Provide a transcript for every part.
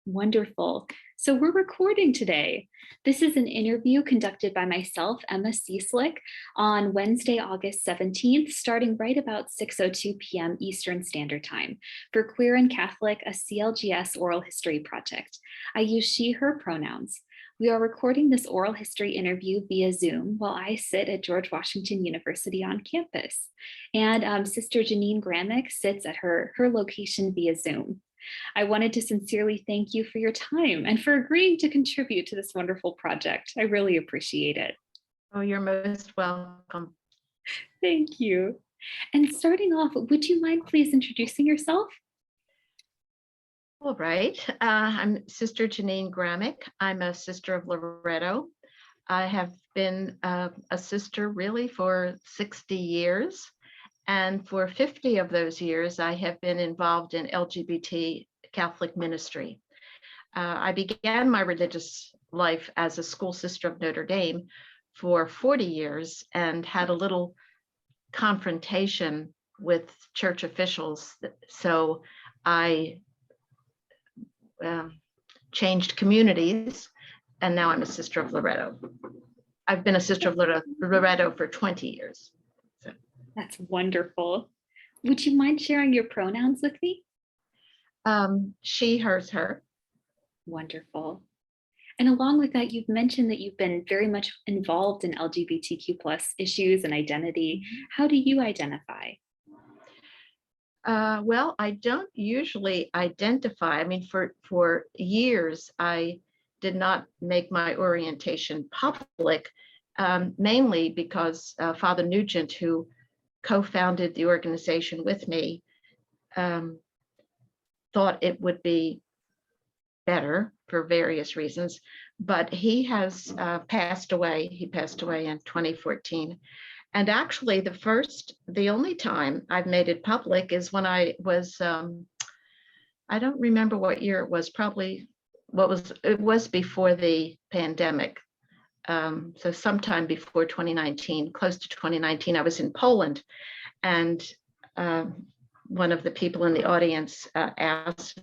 Wonderful. So we're recording today. This is an interview conducted by myself, Emma Cieslik, on Wednesday, August 17th, starting right about 6:02 p.m. Eastern Standard Time for Queer and Catholic, a CLGS oral history project. I use she, her pronouns. We are recording this oral history interview via Zoom while I sit at George Washington University on campus. And Sister Jeannine Gramick sits at her location via Zoom. I wanted to sincerely thank you for your time and for agreeing to contribute to this wonderful project. I really appreciate it. Oh, you're most welcome. Thank you. And starting off, would you mind please introducing yourself? All right. I'm Sister Jeannine Gramick. I'm a Sister of Loretto. I have been a sister really for 60 years. And for 50 of those years, I have been involved in LGBT Catholic ministry. I began my religious life as a school sister of Notre Dame for 40 years and had a little confrontation with church officials. So I changed communities, and now I'm a Sister of Loretto. I've been a Sister of Loretto for 20 years. That's wonderful. Would you mind sharing your pronouns with me? She, hers, her. Wonderful. And along with that, you've mentioned that you've been very much involved in LGBTQ plus issues and identity. How do you identify? Well, I don't usually identify. I mean, for years, I did not make my orientation public, mainly because Father Nugent, who co-founded the organization with me, thought it would be better for various reasons, but he has passed away. He passed away in 2014. And actually the only time I've made it public is when I was, I don't remember what year it was, it was before the pandemic. So sometime before 2019, close to 2019, I was in Poland, and one of the people in the audience asked,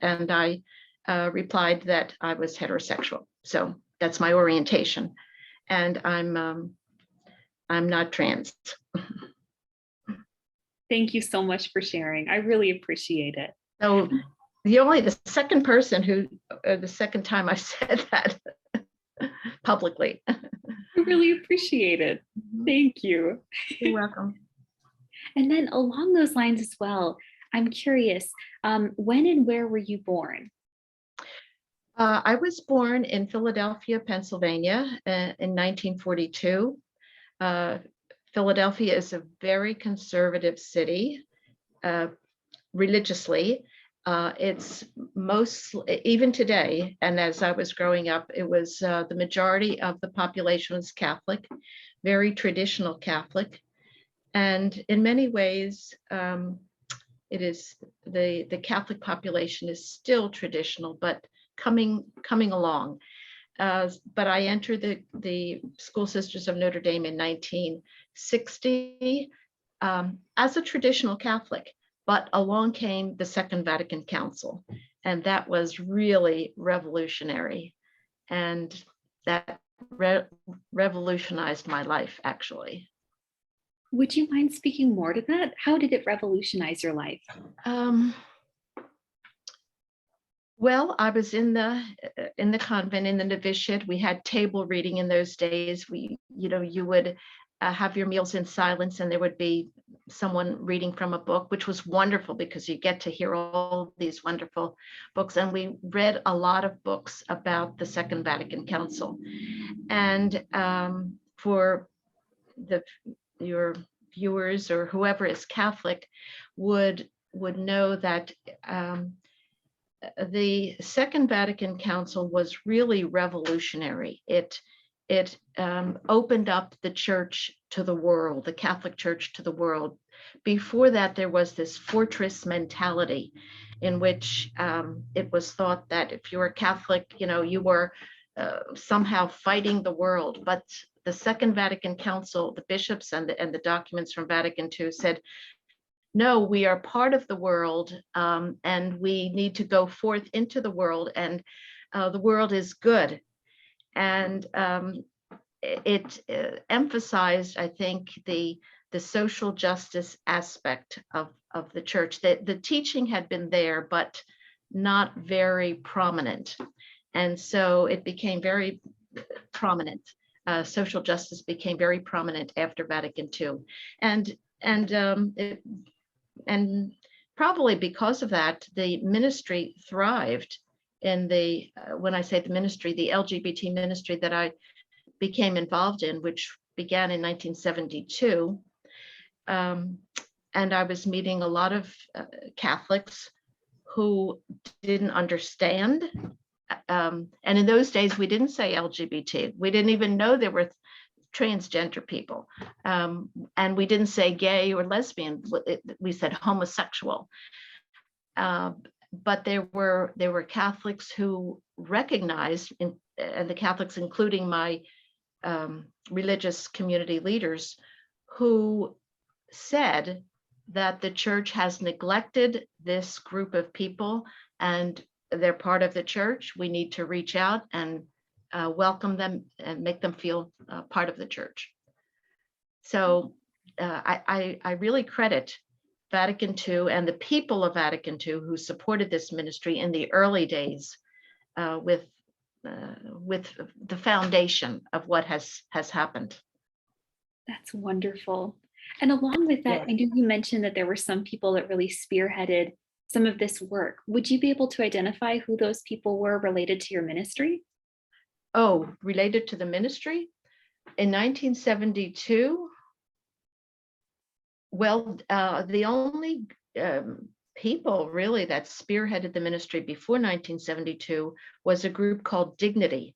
and I replied that I was heterosexual. So that's my orientation, and I'm not trans. Thank you so much for sharing. I really appreciate it. So the second time I said that publicly. I really appreciate it. Thank you. You're welcome. And then along those lines as well, I'm curious, when and where were you born? I was born in Philadelphia, Pennsylvania in 1942. Philadelphia is a very conservative city, religiously. It's mostly, even today, and as I was growing up, it was the majority of the population was Catholic, very traditional Catholic. And in many ways, it is the Catholic population is still traditional, but coming along. But I entered the School Sisters of Notre Dame in 1960 as a traditional Catholic. But along came the Second Vatican Council, and that was really revolutionary. And that revolutionized my life, actually. Would you mind speaking more to that? How did it revolutionize your life? Well, I was in the convent, in the novitiate. We had table reading in those days. You would have your meals in silence, and there would be someone reading from a book, which was wonderful because you get to hear all these wonderful books. And we read a lot of books about the Second Vatican Council. And for your viewers or whoever is Catholic would know that the Second Vatican Council was really revolutionary. It opened up the church to the world, the Catholic Church to the world. Before that, there was this fortress mentality in which it was thought that if you were Catholic, you were somehow fighting the world. But the Second Vatican Council, the bishops and the documents from Vatican II said, no, we are part of the world, and we need to go forth into the world, and the world is good. And it emphasized, I think, the social justice aspect of the church. The teaching had been there, but not very prominent. And so it became very prominent. Social justice became very prominent after Vatican II. And probably because of that, the ministry thrived in the, when I say the ministry, the LGBT ministry that I became involved in, which began in 1972. And I was meeting a lot of Catholics who didn't understand. And in those days, we didn't say LGBT. We didn't even know there were transgender people. And we didn't say gay or lesbian. We said homosexual. But there were Catholics who recognized, and the Catholics, including my religious community leaders, who said that the church has neglected this group of people and they're part of the church. We need to reach out and welcome them and make them feel part of the church. So I really credit Vatican II and the people of Vatican II who supported this ministry in the early days with the foundation of what has happened. That's wonderful. And along with that, Yeah. I know you mentioned that there were some people that really spearheaded some of this work. Would you be able to identify who those people were related to your ministry? Oh, related to the ministry? In 1972, well, the only people really that spearheaded the ministry before 1972 was a group called Dignity,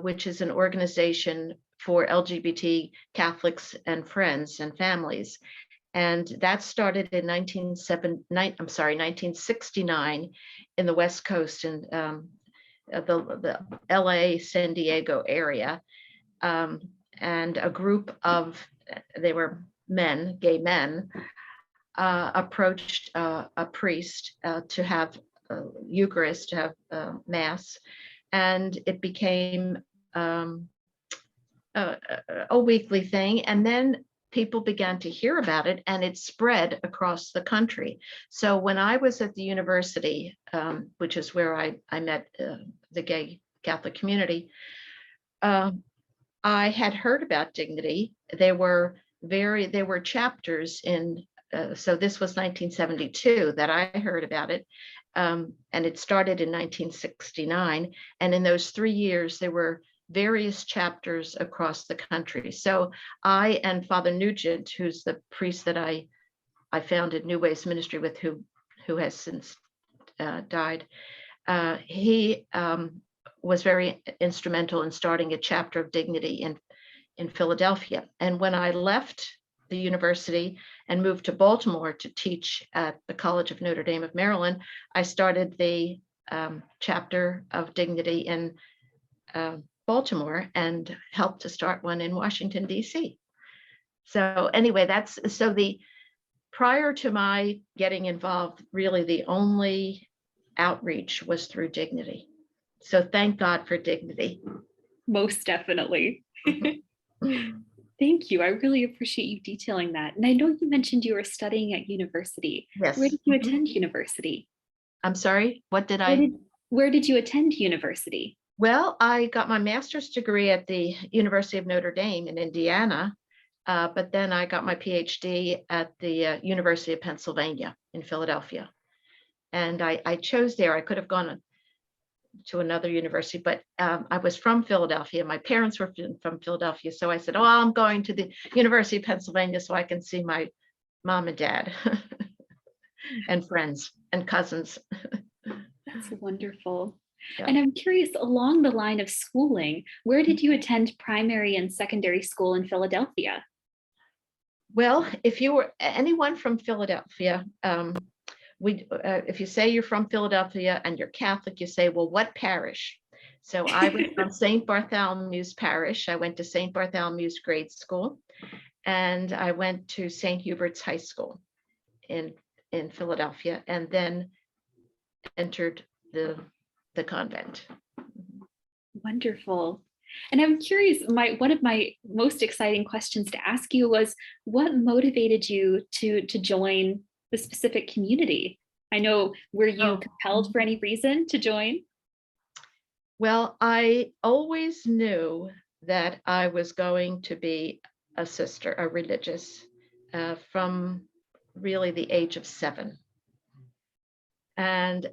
which is an organization for LGBT Catholics and friends and families. And that started in 1969 in the West Coast in the LA, San Diego area. And a group of, they were men, gay men, approached a priest to have Eucharist, to have Mass. And it became a weekly thing. And then people began to hear about it and it spread across the country. So when I was at the university, which is where I met the gay Catholic community, I had heard about Dignity. There were chapters in, so this was 1972 that I heard about it. And it started in 1969. And in those 3 years, there were various chapters across the country. So I and Father Nugent, who's the priest that I founded New Ways Ministry with, who has since died, he was very instrumental in starting a chapter of Dignity in Philadelphia. And when I left the university and moved to Baltimore to teach at the College of Notre Dame of Maryland, I started the chapter of Dignity in Baltimore and helped to start one in Washington, D.C. So anyway, prior to my getting involved, really the only outreach was through Dignity. So thank God for Dignity. Most definitely. Thank you. I really appreciate you detailing that. And I know you mentioned you were studying at university. Yes. Where did you attend university? I'm sorry, what did Where did you attend university? Well, I got my master's degree at the University of Notre Dame in Indiana, but then I got my PhD at the University of Pennsylvania in Philadelphia. And I chose there. I could have gone to another university, but I was from Philadelphia. My parents were from Philadelphia. So I said, oh, I'm going to the University of Pennsylvania so I can see my mom and dad and friends and cousins. That's wonderful. Yeah. And I'm curious, along the line of schooling, where did you attend primary and secondary school in Philadelphia? Well, if you were anyone from Philadelphia, if you say you're from Philadelphia and you're Catholic, you say, well, what parish? So I was from St. Bartholomew's Parish. I went to St. Bartholomew's grade school, and I went to St. Hubert's High School. in Philadelphia, and then entered the convent. Wonderful. And I'm curious, one of my most exciting questions to ask you was, what motivated you to join the specific community? I know, were you compelled for any reason to join? Well, I always knew that I was going to be a sister, a religious, from really the age of 7. And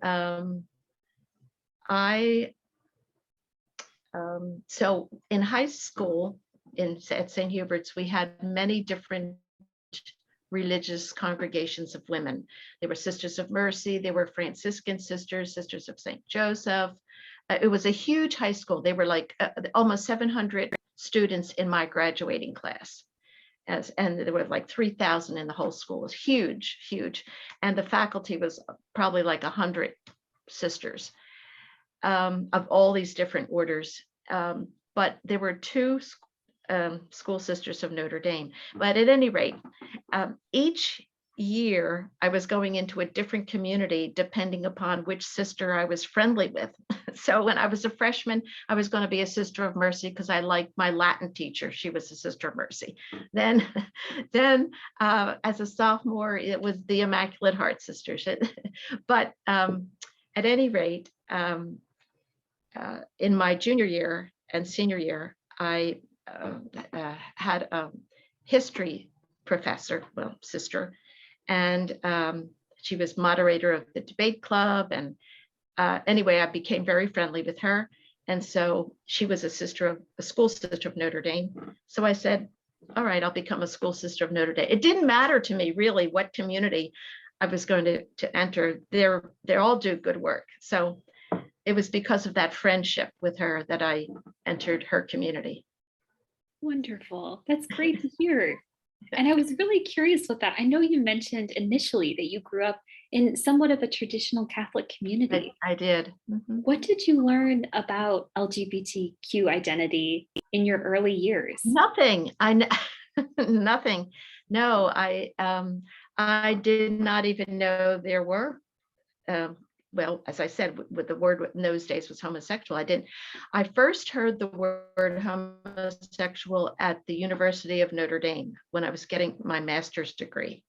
so in high school at St. Hubert's, we had many different religious congregations of women. There were Sisters of Mercy, there were Franciscan sisters, Sisters of St. Joseph. It was a huge high school. They were like almost 700 students in my graduating class. And there were like 3,000 in the whole school. It was huge, huge. And the faculty was probably like 100 sisters of all these different orders. But there were 2 school sisters of Notre Dame. But at any rate, each year I was going into a different community depending upon which sister I was friendly with. So when I was a freshman, I was going to be a Sister of Mercy because I liked my Latin teacher. She was a Sister of Mercy. Then as a sophomore, it was the Immaculate Heart Sisters. But at any rate, in my junior year and senior year, I had a history professor, well, sister, and she was moderator of the debate club. And anyway, I became very friendly with her. And so she was a school sister of Notre Dame. So I said, all right, I'll become a school sister of Notre Dame. It didn't matter to me really what community I was going to enter. They all do good work. So it was because of that friendship with her that I entered her community. Wonderful. That's great to hear. And I was really curious with that. I know you mentioned initially that you grew up in somewhat of a traditional Catholic community. I did. Mm-hmm. What did you learn about LGBTQ identity in your early years? Nothing. Nothing. No, I did not even know there were. Well, as I said, with the word in those days was homosexual. I first heard the word homosexual at the University of Notre Dame when I was getting my master's degree.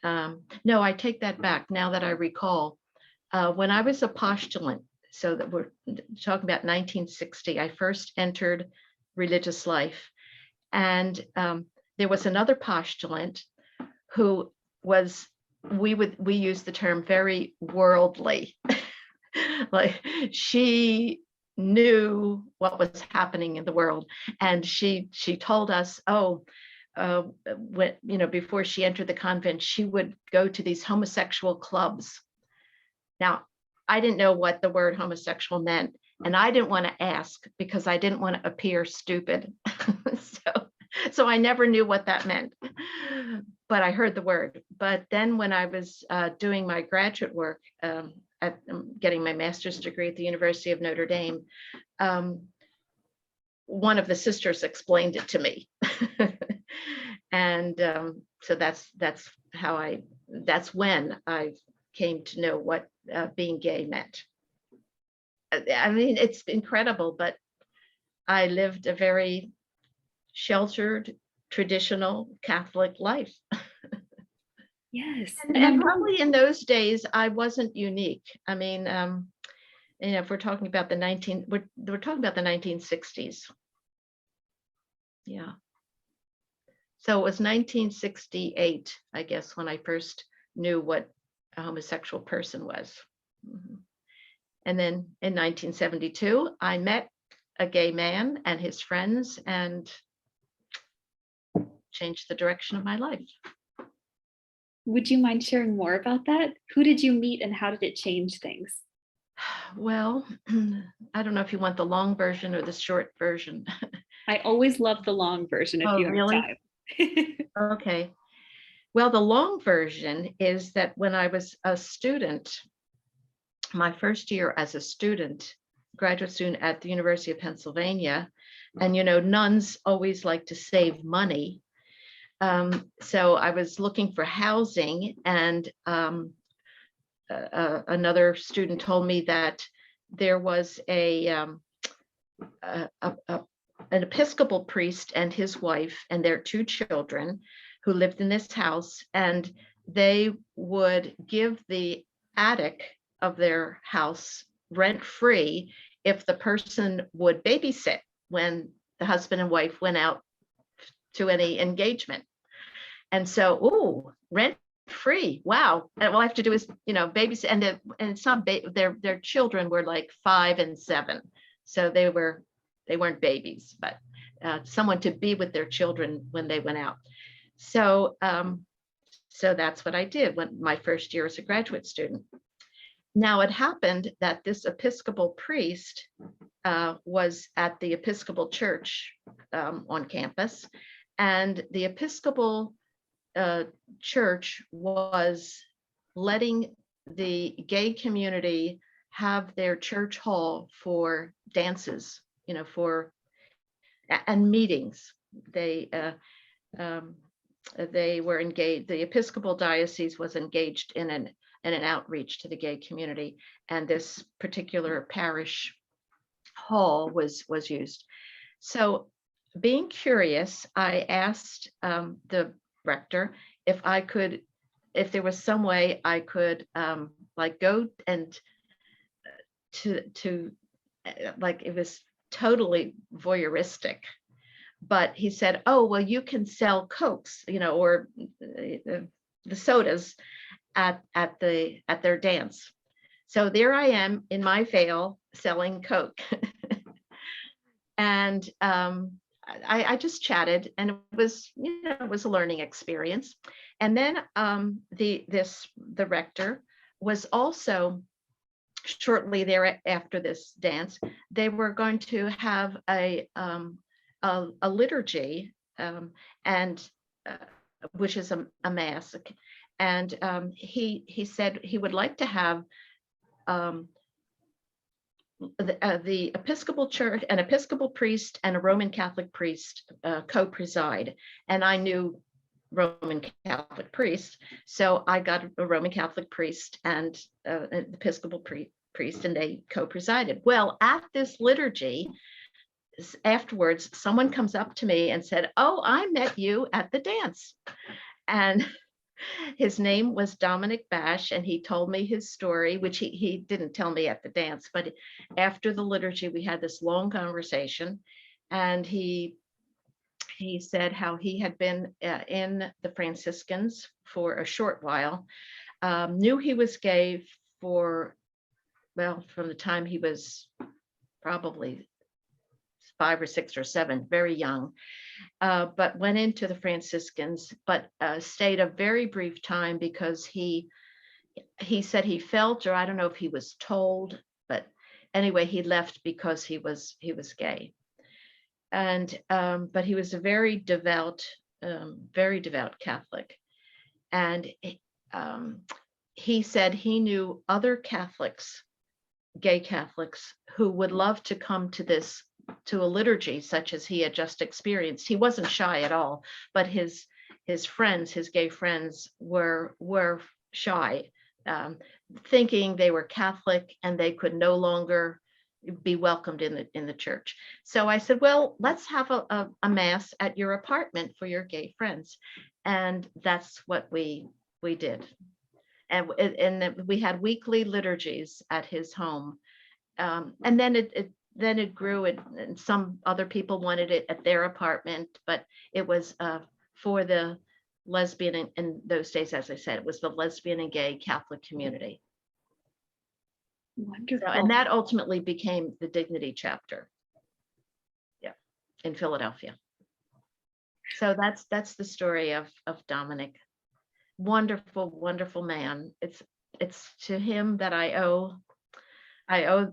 No, I take that back now that I recall. When I was a postulant, so that we're talking about 1960, I first entered religious life. And there was another postulant who was, we use the term very worldly. Like she knew what was happening in the world, and she told us, when before she entered the convent, she would go to these homosexual clubs. Now, I didn't know what the word homosexual meant, and I didn't want to ask because I didn't want to appear stupid. So I never knew what that meant, but I heard the word. But then when I was doing my graduate work at getting my master's degree at the University of Notre Dame, one of the sisters explained it to me. And so that's when I came to know what being gay meant. I mean, it's incredible, but I lived a very sheltered, traditional Catholic life. Yes. And probably in those days, I wasn't unique. I mean, if we're talking about we're talking about the 1960s. Yeah. So it was 1968, I guess, when I first knew what a homosexual person was. Mm-hmm. And then in 1972, I met a gay man and his friends and changed the direction of my life. Would you mind sharing more about that? Who did you meet and how did it change things? Well, I don't know if you want the long version or the short version. I always love the long version if you have time. Okay. Well, the long version is that when I was a student, my first year as a student, graduate student at the University of Pennsylvania, and nuns always like to save money. So I was looking for housing, and another student told me that there was an Episcopal priest and his wife and their 2 children who lived in this house, and they would give the attic of their house rent-free if the person would babysit when the husband and wife went out to any engagement. And so, ooh, rent-free, wow. And all I have to do is, babysit, and it's not, their children were like 5 and 7. So they weren't babies, but someone to be with their children when they went out. So that's what I did when my first year as a graduate student. Now it happened that this Episcopal priest was at the Episcopal church on campus, and the Episcopal church was letting the gay community have their church hall for dances, and meetings. They were engaged. The Episcopal diocese was engaged in an outreach to the gay community, and this particular parish hall was used. So, being curious, I asked the rector if there was some way I could go and to it was totally voyeuristic. But he said, "Oh, well, you can sell Cokes, or the sodas at their dance." So there I am in my veil selling Coke. And I just chatted, and it was a learning experience. And then the rector was also, shortly thereafter this dance, they were going to have a liturgy, and which is a mass, and he said he would like to have the Episcopal church, an Episcopal priest and a Roman Catholic priest co-preside, and I knew Roman Catholic priest, so I got a Roman Catholic priest and an Episcopal priest, and they co-presided. Well, at this liturgy, afterwards, someone comes up to me and said, "Oh, I met you at the dance," and his name was Dominic Bash, and he told me his story, which he didn't tell me at the dance, but after the liturgy, we had this long conversation, and he said how he had been in the Franciscans for a short while, knew he was gay from the time he was probably 5 or 6 or 7, very young, but went into the Franciscans, but stayed a very brief time because he said he felt, or I don't know if he was told, but anyway, he left because he was gay. And but he was a very devout Catholic, and he said he knew other Catholics, gay Catholics, who would love to come to a liturgy such as he had just experienced. He wasn't shy at all, but his friends, his gay friends, were shy, thinking they were Catholic and they could no longer be welcomed in the church. So I said, well, let's have a mass at your apartment for your gay friends, and that's what we did. And we had weekly liturgies at his home, and then it grew, and some other people wanted it at their apartment, but it was for the lesbian, in those days, as I said, it was the lesbian and gay Catholic community. Wonderful. So, and that ultimately became the Dignity chapter, in Philadelphia. So that's the story of Dominic. Wonderful, wonderful man. It's to him that I owe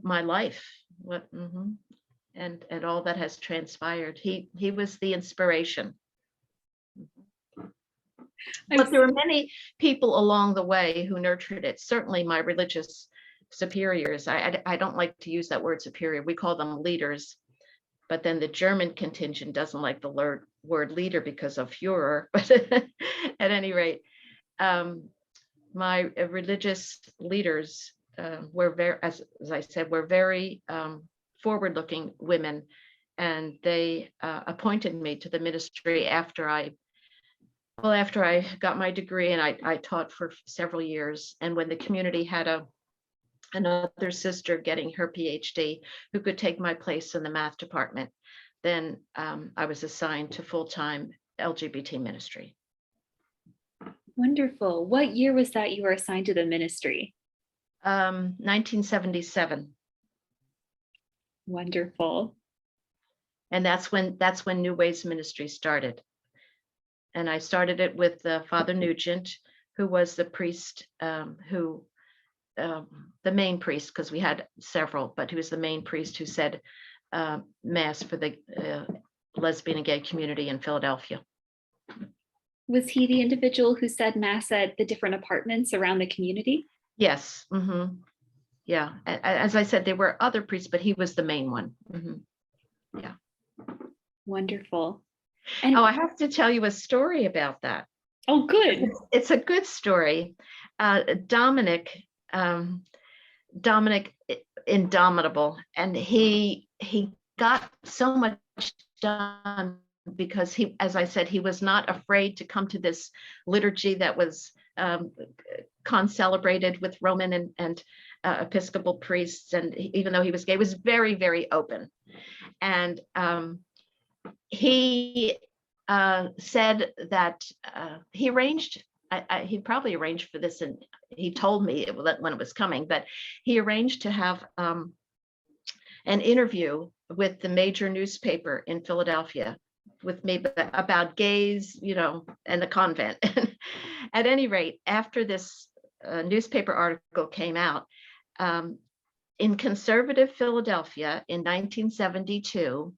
my life. And all that has transpired. He was the inspiration. But there were many people along the way who nurtured it. Certainly my religious superiors. I don't like to use that word superior. We call them leaders. But then the German contingent doesn't like the word leader because of furor, but at any rate, my religious leaders were very, as I said, were very forward-looking women, and they appointed me to the ministry after I got my degree, and I taught for several years. And when the community had another sister getting her PhD who could take my place in the math department, then I was assigned to full-time LGBT ministry. Wonderful. What year was that you were assigned to the ministry? 1977. Wonderful. And that's when New Ways Ministry started. And I started it with Father Nugent, who was the priest the main priest, because we had several, but he was the main priest who said Mass for the lesbian and gay community in Philadelphia. Was he the individual who said Mass at the different apartments around the community? Yes. Mm-hmm. Yeah. As I said, there were other priests, but he was the main one. Mm-hmm. Yeah. Wonderful. And I have to tell you a story about that. Oh, good. It's a good story. Dominic, indomitable, and he got so much done because he, as I said, he was not afraid to come to this liturgy that was concelebrated with Roman and Episcopal priests, and even though he was gay, was very, very open. And he said that he arranged, he probably arranged for this, and he told me when it was coming, but he arranged to have an interview with the major newspaper in Philadelphia with me about gays, and the convent. At any rate, after this newspaper article came out, in conservative Philadelphia in 1972,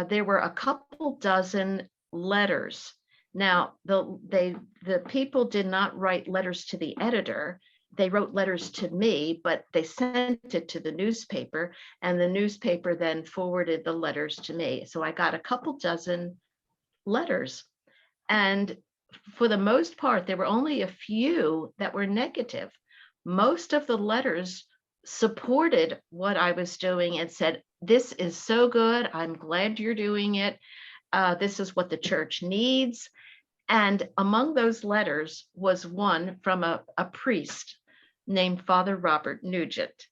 there were a couple dozen letters. Now, the people did not write letters to the editor. They wrote letters to me, but they sent it to the newspaper, and the newspaper then forwarded the letters to me. So I got a couple dozen letters. And for the most part, there were only a few that were negative. Most of the letters supported what I was doing and said, "This is so good. I'm glad you're doing it. This is what the church needs." And among those letters was one from a priest named Father Robert Nugent.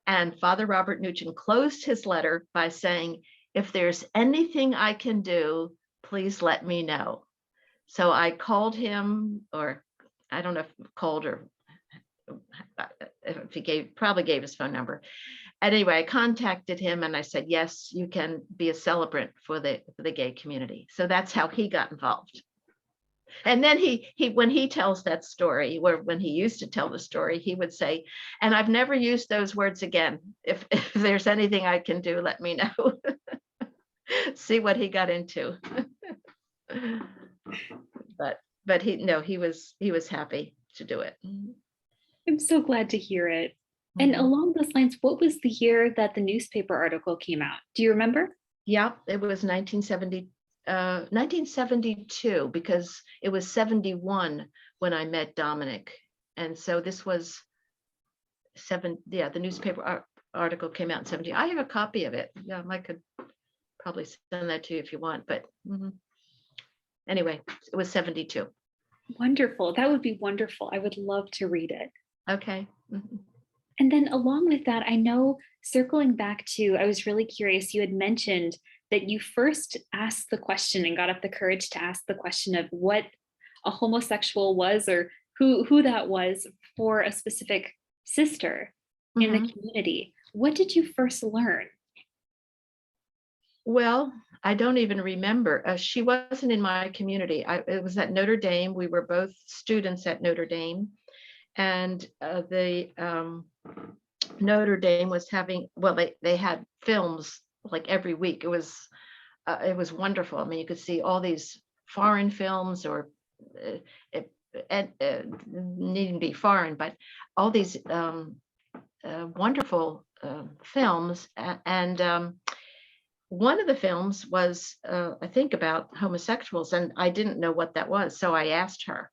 And Father Robert Nugent closed his letter by saying, "If there's anything I can do, please let me know." So I called him, or I don't know if called or if he probably gave his phone number. Anyway, I contacted him and I said, "Yes, you can be a celebrant for the gay community." So that's how he got involved. And then he when he tells that story, when he used to tell the story, he would say, "And I've never used those words again. If there's anything I can do, let me know." See what he got into. But he was happy to do it. I'm so glad to hear it. And along those lines, what was the year that the newspaper article came out? Do you remember? Yeah, it was 1972, because it was 71 when I met Dominic. And so this was the newspaper article came out in 70. I have a copy of it. Yeah, I could probably send that to you if you want, but anyway, it was 72. Wonderful. That would be wonderful. I would love to read it. Okay. And then along with that, I know, circling back to, I was really curious, you had mentioned that you first asked the question and got up the courage to ask the question of what a homosexual was, or who that was for a specific sister in the community. What did you first learn? Well, I don't even remember. She wasn't in my community. It was at Notre Dame. We were both students at Notre Dame. And the Notre Dame was having, well, they had films like every week. It was wonderful. I mean, you could see all these foreign films, or needn't be foreign, but all these wonderful films. And one of the films was, I think, about homosexuals, and I didn't know what that was. So I asked her,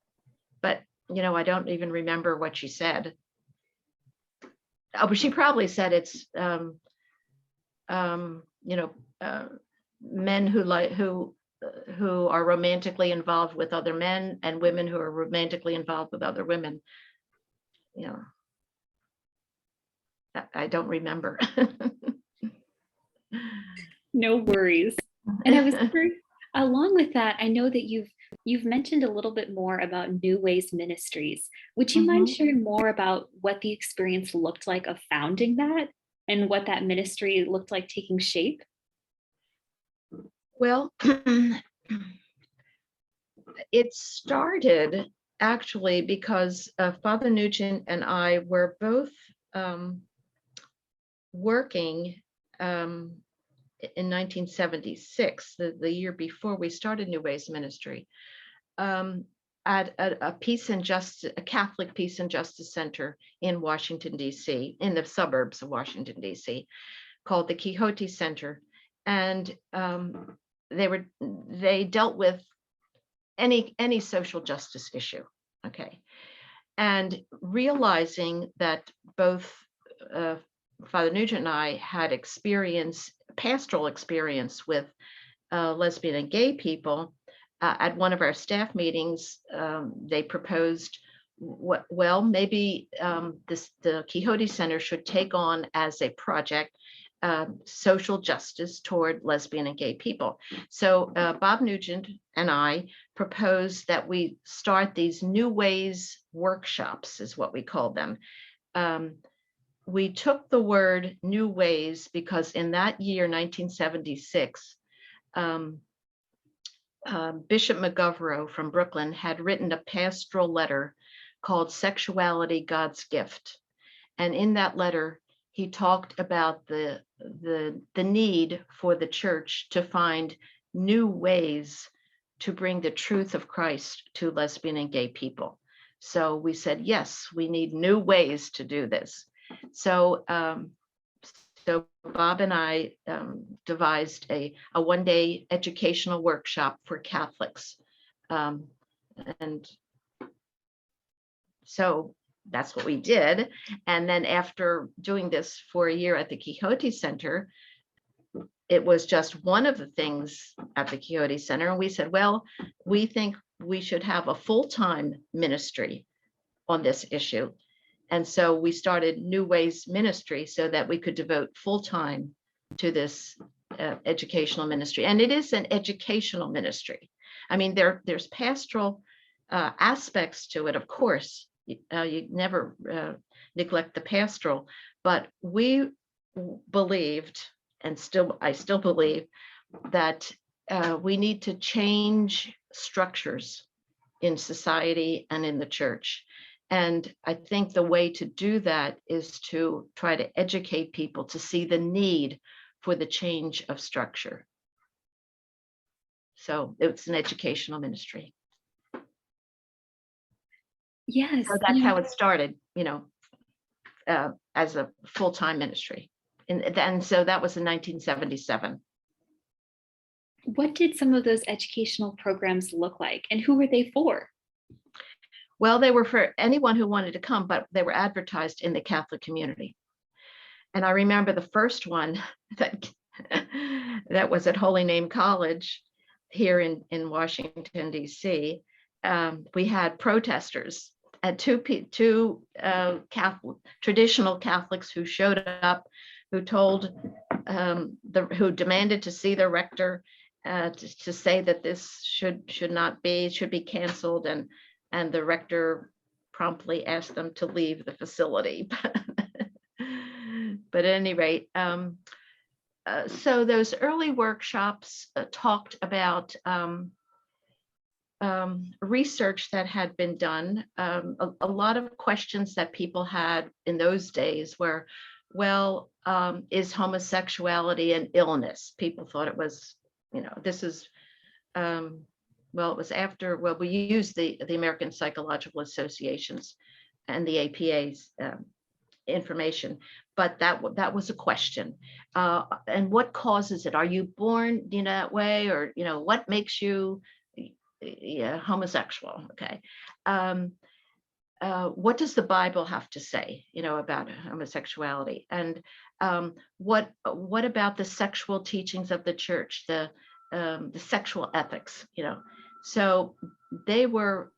but, I don't even remember what she said. Oh, but she probably said it's, men who are romantically involved with other men, and women who are romantically involved with other women. I don't remember. No worries. And I was curious, along with that, I know that you've mentioned a little bit more about New Ways Ministries. Would you mind sharing more about what the experience looked like of founding that and what that ministry looked like taking shape? Well, it started actually because Father Nugent and I were both working in 1976, the year before we started New Ways Ministry, at a Catholic Peace and Justice Center in Washington, D.C., in the suburbs of Washington, D.C., called the Quixote Center. And they dealt with any social justice issue. Okay. And realizing that both Father Nugent and I had pastoral experience with lesbian and gay people, at one of our staff meetings, they proposed, maybe the Quixote Center should take on as a project social justice toward lesbian and gay people. So Bob Nugent and I proposed that we start these New Ways workshops, is what we called them. We took the word New Ways because in that year, 1976, Bishop McGovero from Brooklyn had written a pastoral letter called Sexuality, God's Gift. And in that letter, he talked about the need for the church to find new ways to bring the truth of Christ to lesbian and gay people. So we said, yes, we need new ways to do this. So Bob and I devised a one-day educational workshop for Catholics. And so that's what we did. And then after doing this for a year at the Quixote Center, it was just one of the things at the Quixote Center. And we said, well, we think we should have a full-time ministry on this issue. And so we started New Ways Ministry so that we could devote full-time to this educational ministry. And it is an educational ministry. I mean, there's pastoral aspects to it, of course. You never neglect the pastoral, but we believed, and I still believe, that we need to change structures in society and in the church. And I think the way to do that is to try to educate people to see the need for the change of structure. So it's an educational ministry. Yes. So that's how it started, as a full-time ministry. And so that was in 1977. What did some of those educational programs look like, and who were they for? Well, they were for anyone who wanted to come, but they were advertised in the Catholic community. And I remember the first one that was at Holy Name College here in Washington, D.C. We had protesters and two traditional Catholics who showed up, who told who demanded to see the rector to say that this should be canceled, and the rector promptly asked them to leave the facility. But at any rate, so those early workshops talked about research that had been done. A lot of questions that people had in those days were, well, is homosexuality an illness? People thought it was, this is, well, it was after, we used the American Psychological Associations and the APA's information, but that was a question. And what causes it? Are you born, that way, or what makes you homosexual? Okay. What does the Bible have to say, about homosexuality? And what about the sexual teachings of the church, the sexual ethics? So they were,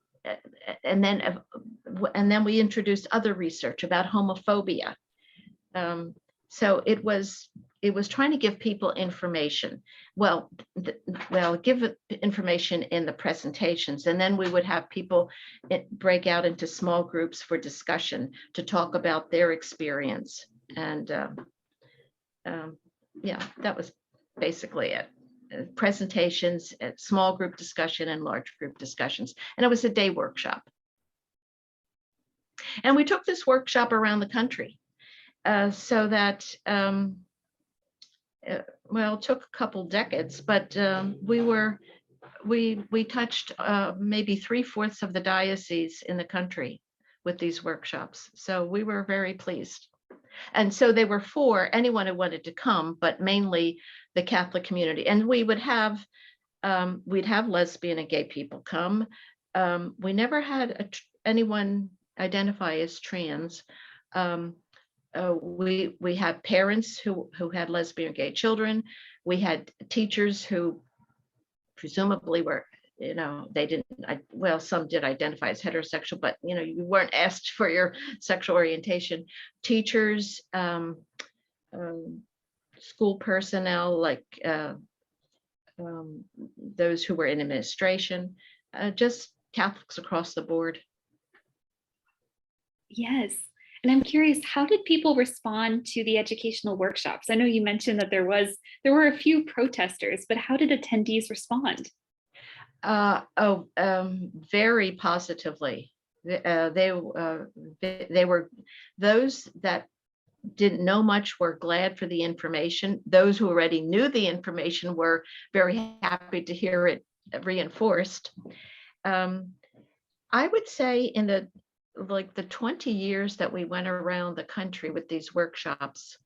and then we introduced other research about homophobia. So it was trying to give people information. Well, give information in the presentations, and then we would have people break out into small groups for discussion to talk about their experience. And that was basically it. Presentations, small group discussion, and large group discussions. And it was a day workshop. And we took this workshop around the country. So that, it took a couple decades, but we touched maybe 3/4 of the diocese in the country with these workshops. So we were very pleased. And so they were for anyone who wanted to come, but mainly the Catholic community. And we would have, we'd have lesbian and gay people come. We never had anyone identify as trans. We had parents who had lesbian or gay children. We had teachers who presumably were, they didn't, some did identify as heterosexual, but you weren't asked for your sexual orientation. Teachers, school personnel, like those who were in administration, just Catholics across the board. Yes. And I'm curious, how did people respond to the educational workshops? I know you mentioned that there were a few protesters, but how did attendees respond? Very positively. They were, those that didn't know much were glad for the information. Those who already knew the information were very happy to hear it reinforced. I would say in the 20 years that we went around the country with these workshops,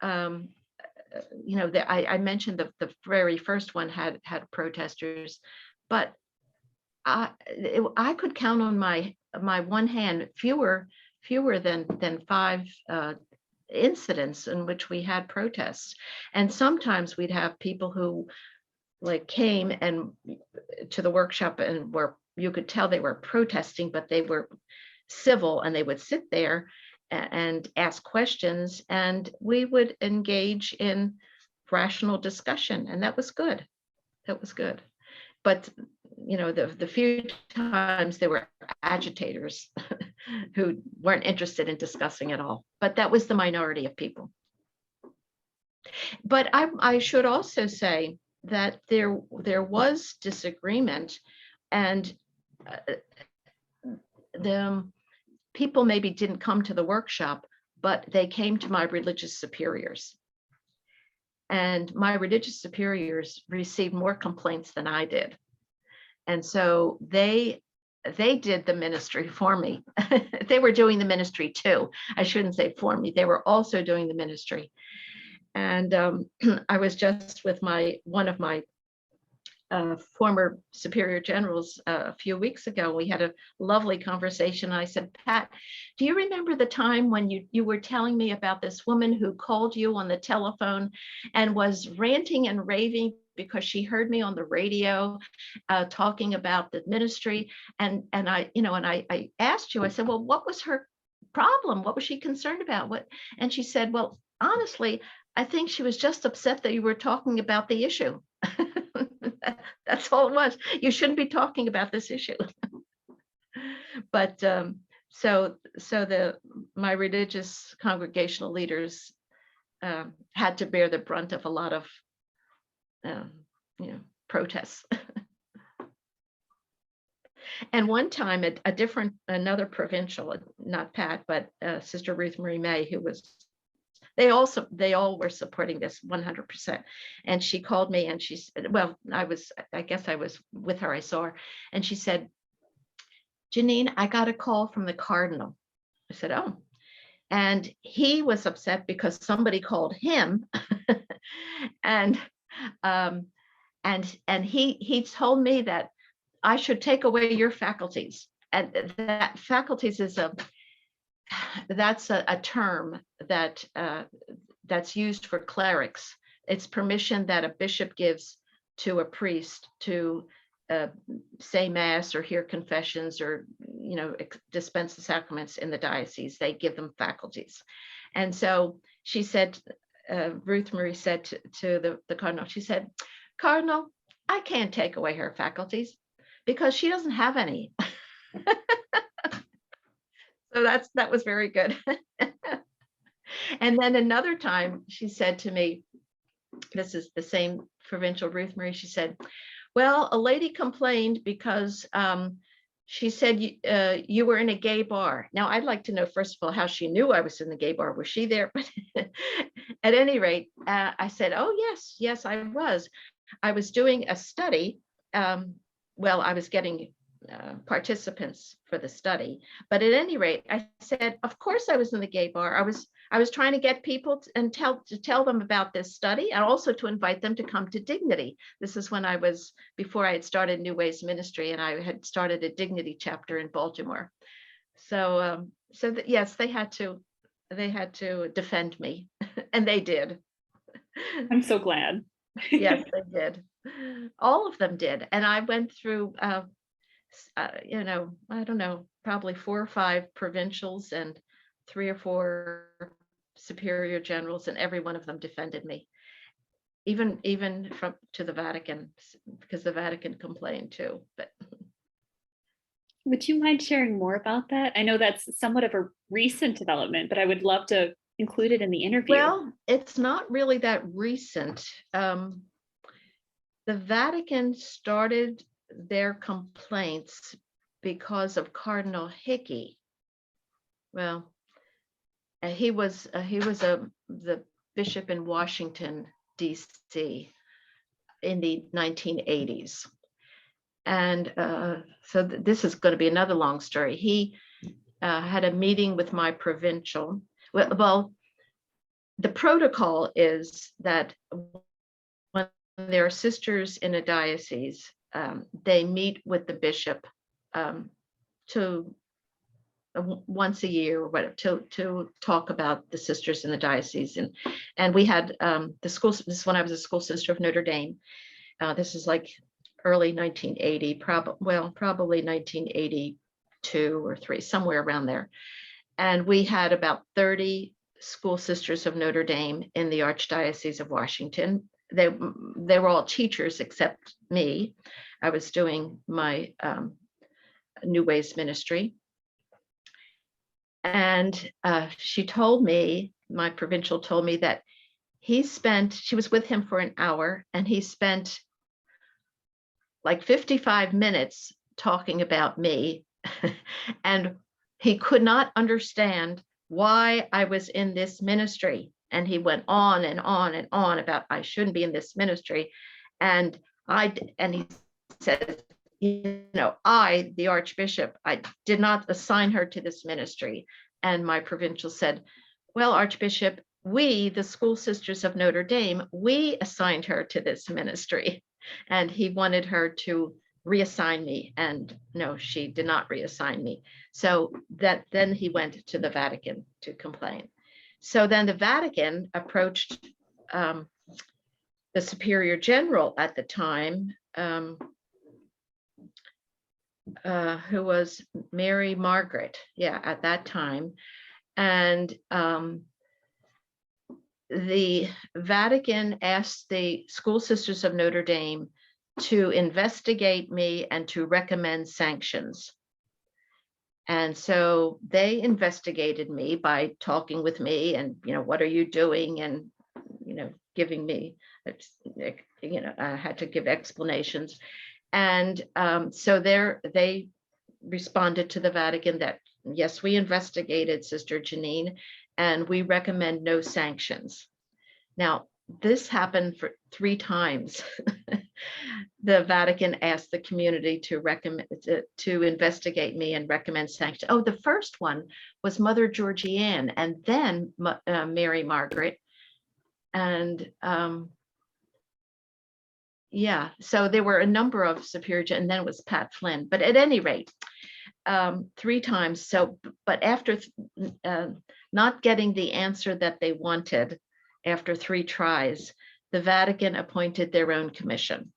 I mentioned the very first one had protesters, but I could count on my one hand fewer than 5 incidents in which we had protests. And sometimes we'd have people who came and to the workshop and you could tell they were protesting, but they were civil, and they would sit there and ask questions, and we would engage in rational discussion, and that was good. But the few times there were agitators who weren't interested in discussing at all, but that was the minority of people. But I should also say that there was disagreement, and the people maybe didn't come to the workshop, but they came to my religious superiors. And my religious superiors received more complaints than I did. And so they did the ministry for me. They were doing the ministry too. I shouldn't say for me. They were also doing the ministry. And I was just with one of my former superior generals a few weeks ago. We had a lovely conversation. I said, Pat, do you remember the time when you were telling me about this woman who called you on the telephone and was ranting and raving because she heard me on the radio talking about the ministry? And I asked you, I said, well, what was her problem? What was she concerned about? And she said, well, honestly, I think she was just upset that you were talking about the issue. That's all it was. You shouldn't be talking about this issue. But so my religious congregational leaders had to bear the brunt of a lot of protests. And one time, another provincial, not Pat, but Sister Ruth Marie May, who was, they all were supporting this 100%. And she called me and she said, well, I guess I was with her, I saw her, and she said, Jeannine, I got a call from the cardinal. I said, oh. And he was upset because somebody called him, and he told me that I should take away your faculties. And that faculties is that's a term that that's used for clerics. It's permission that a bishop gives to a priest to say mass or hear confessions or dispense the sacraments in the diocese. They give them faculties. And so she said, Ruth Marie said to the cardinal, she said, "Cardinal, I can't take away her faculties because she doesn't have any." So that was very good. And then another time she said to me, this is the same provincial Ruth Marie, she said, "Well, a lady complained because she said you were in a gay bar." Now, I'd like to know, first of all, how she knew I was in the gay bar. Was she there? But at any rate, I said, "Oh, yes, I was. I was doing a study." Well, I was getting participants for the study. But at any rate, I said, "Of course I was in the gay bar. I was trying to get people and tell them about this study, and also to invite them to come to Dignity." This is when before I had started New Ways Ministry, and I had started a Dignity chapter in Baltimore. So yes, they had to defend me, and they did. I'm so glad. Yes, they did. All of them did. And I went through I don't know, probably 4 or 5 provincials and 3 or 4 superior generals, and every one of them defended me, even to the Vatican, because the Vatican complained too. But would you mind sharing more about that? I know that's somewhat of a recent development, but I would love to include it in the interview. Well, it's not really that recent. The Vatican started their complaints because of Cardinal Hickey. Well, he was the bishop in Washington, D.C. in the 1980s. And so this is going to be another long story. He had a meeting with my provincial. Well, the protocol is that when there are sisters in a diocese, they meet with the bishop to once a year or whatever to talk about the sisters in the diocese. And we had the school. This is when I was a school sister of Notre Dame. This is like early 1980, probably 1982 or 3, somewhere around there. And we had about 30 school sisters of Notre Dame in the Archdiocese of Washington. They were all teachers except me. I was doing my New Ways ministry. And she told me, my provincial told me, that she was with him for an hour, and he spent like 55 minutes talking about me. And he could not understand why I was in this ministry. And he went on and on and on about I shouldn't be in this ministry. And he said, I, the Archbishop, I did not assign her to this ministry. And my provincial said, "Well, Archbishop, we, the school sisters of Notre Dame, we assigned her to this ministry." And he wanted her to reassign me. And no, she did not reassign me. So then he went to the Vatican to complain. So then the Vatican approached the Superior General at the time, who was Mary Margaret, at that time. And the Vatican asked the School Sisters of Notre Dame to investigate me and to recommend sanctions. And so they investigated me by talking with me and, what are you doing? And, giving me, I had to give explanations. And so they responded to the Vatican that, yes, we investigated Sister Jeannine and we recommend no sanctions. Now, this happened for 3 times. The Vatican asked the community to recommend to investigate me and recommend sanctions. Oh, the first one was Mother Georgianne, and then Mary Margaret, and yeah, so there were a number of superior, and then it was Pat Flynn. But at any rate, 3 times. So, but after not getting the answer that they wanted, after 3 tries, the Vatican appointed their own commission.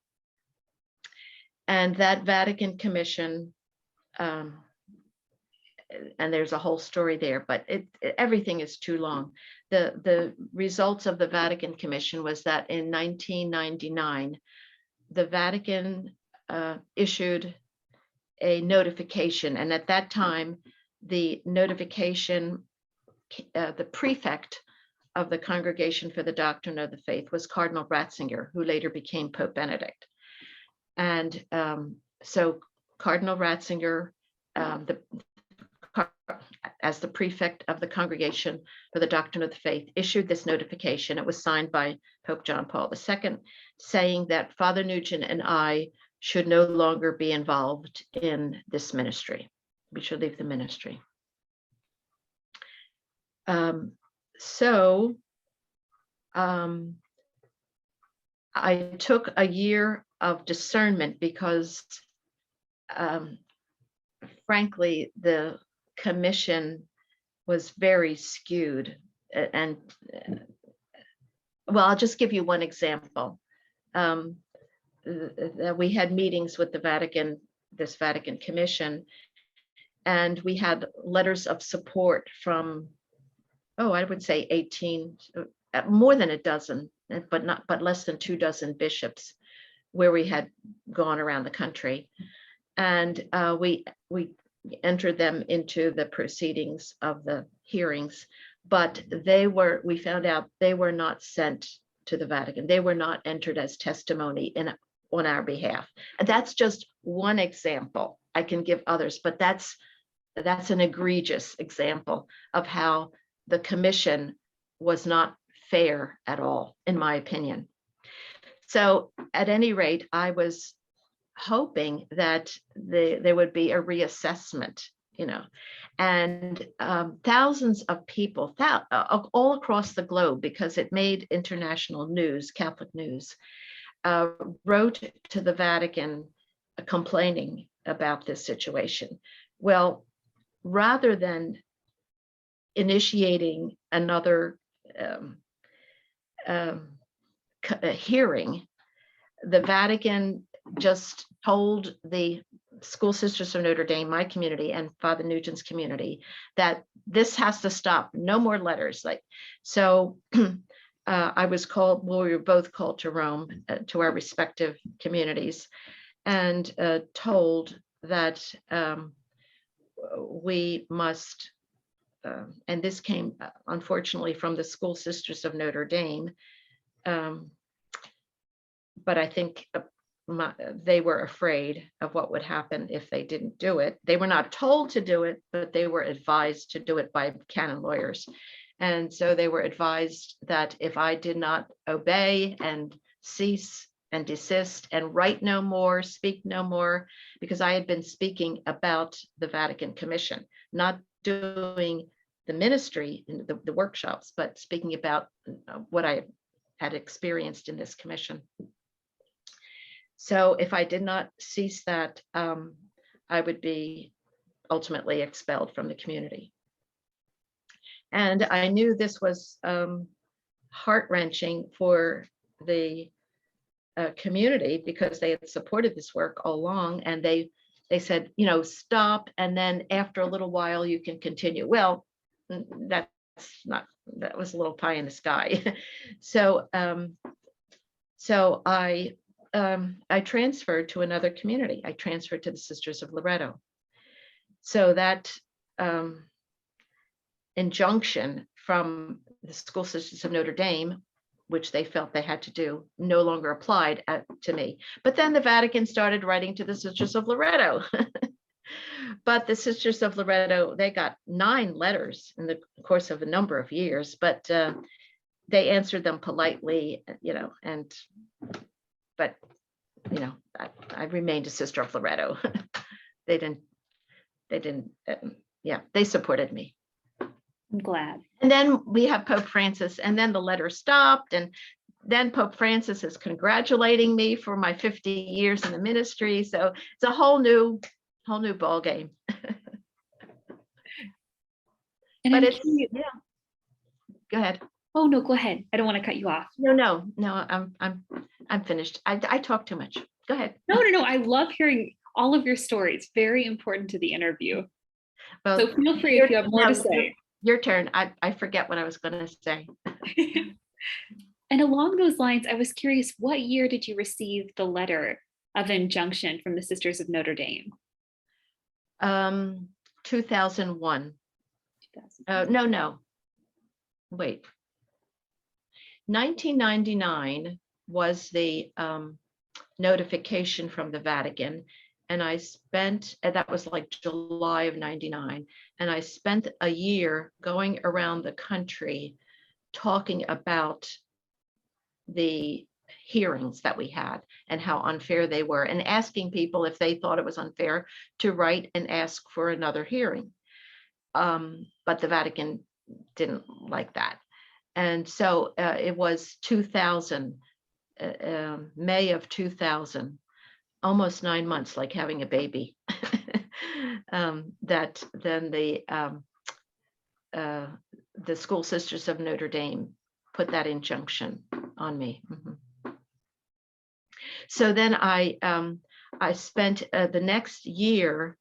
And that Vatican commission, and there's a whole story there, but everything is too long. The results of the Vatican commission was that in 1999, the Vatican issued a notification. And at that time, the notification, the prefect of the Congregation for the Doctrine of the Faith was Cardinal Ratzinger, who later became Pope Benedict. And so Cardinal Ratzinger, as the prefect of the Congregation for the Doctrine of the Faith, issued this notification. It was signed by Pope John Paul II, saying that Father Nugent and I should no longer be involved in this ministry. We should leave the ministry. So I took a year of discernment because, frankly, the commission was very skewed. And well, I'll just give you one example. We had meetings with the Vatican, this Vatican commission, and we had letters of support from, I would say 18, more than a dozen, but less than 2 dozen bishops, where we had gone around the country, and we entered them into the proceedings of the hearings, but we found out they were not sent to the Vatican. They were not entered as testimony on our behalf. And that's just one example. I can give others, but that's an egregious example of how the commission was not fair at all, in my opinion. So at any rate, I was hoping that there would be a reassessment, and thousands of people all across the globe, because it made international news, Catholic news, wrote to the Vatican complaining about this situation. Well, rather than initiating another hearing, the Vatican just told the School Sisters of Notre Dame, my community, and Father Nugent's community, that this has to stop. No more letters. So I was called. Well, we were both called to Rome, to our respective communities, and told that we must. And this came, unfortunately, from the School Sisters of Notre Dame. But I think they were afraid of what would happen if they didn't do it. They were not told to do it, but they were advised to do it by canon lawyers. And so they were advised that if I did not obey and cease and desist and write no more, speak no more, because I had been speaking about the Vatican Commission, not doing the ministry in the workshops, but speaking about what I had experienced in this commission. So if I did not cease that, I would be ultimately expelled from the community. And I knew this was heart-wrenching for the community, because they had supported this work all along, and they said, stop, and then after a little while you can continue. Well, that was a little pie in the sky. So I transferred to another community. I transferred to the Sisters of Loretto. So that injunction from the School Sisters of Notre Dame, which they felt they had to do, no longer applied to me. But then the Vatican started writing to the Sisters of Loretto. But the Sisters of Loretto, they got 9 letters in the course of a number of years, but they answered them politely, but I remained a Sister of Loretto. They didn't, they supported me. I'm glad. And then we have Pope Francis, and then the letter stopped, and then Pope Francis is congratulating me for my 50 years in the ministry. So it's a whole new ball game. And But I'm go ahead. Oh no, go ahead. I don't want to cut you off. No, I'm finished. I talk too much. Go ahead. No. I love hearing all of your stories. Very important to the interview. Well, so feel free if you have more to say. Your turn. I forget what I was going to say. And along those lines, I was curious, what year did you receive the letter of injunction from the Sisters of Notre Dame? 2001. No. Wait. 1999 was the notification from the Vatican, and I spent, and that was like July of 99, and I spent a year going around the country talking about the hearings that we had and how unfair they were, and asking people if they thought it was unfair to write and ask for another hearing. But the Vatican didn't like that. And so it was 2000, May of 2000, almost 9 months, like having a baby, that then the School Sisters of Notre Dame put that injunction on me. Mm-hmm. So then I spent the next year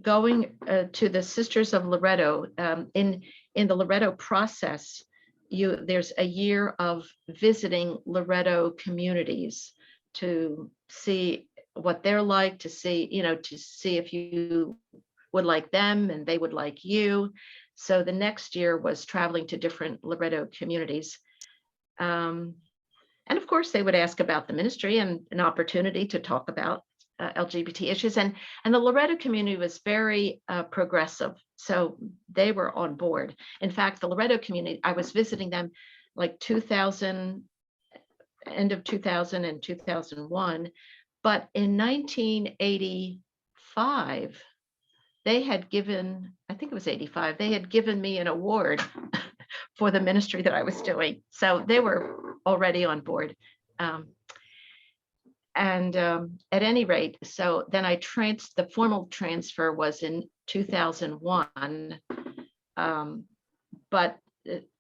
going to the Sisters of Loretto. In the Loretto process, there's a year of visiting Loretto communities to see what they're like, to see if you would like them and they would like you. So the next year was traveling to different Loretto communities. And of course, they would ask about the ministry and an opportunity to talk about LGBT issues. And the Loretto community was very progressive. So they were on board. In fact, the Loretto community, I was visiting them like 2000, end of 2000 and 2001. But in 1985, they had given, I think it was 85, they had given me an award for the ministry that I was doing. So they were already on board. And at any rate, so then the formal transfer was in 2001, but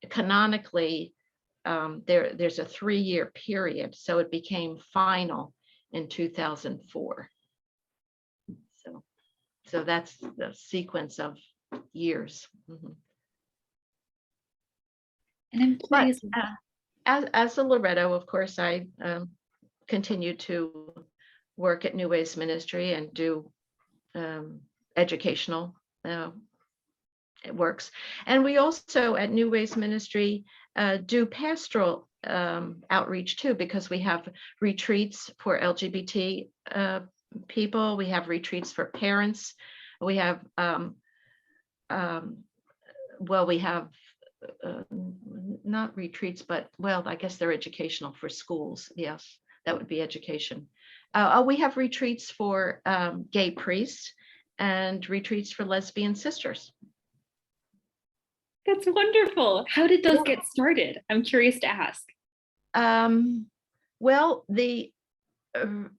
canonically, there's a 3-year period, so it became final in 2004. So that's the sequence of years. Mm-hmm. And I'm curious, as a Loretto, of course, I continue to work at New Ways Ministry and do educational works. And we also at New Ways Ministry do pastoral outreach too, because we have retreats for LGBT people, we have retreats for parents, we have we have not retreats, but I guess they're educational for schools. Yes, that would be education. We have retreats for gay priests and retreats for lesbian sisters. That's wonderful. How did those get started? I'm curious to ask.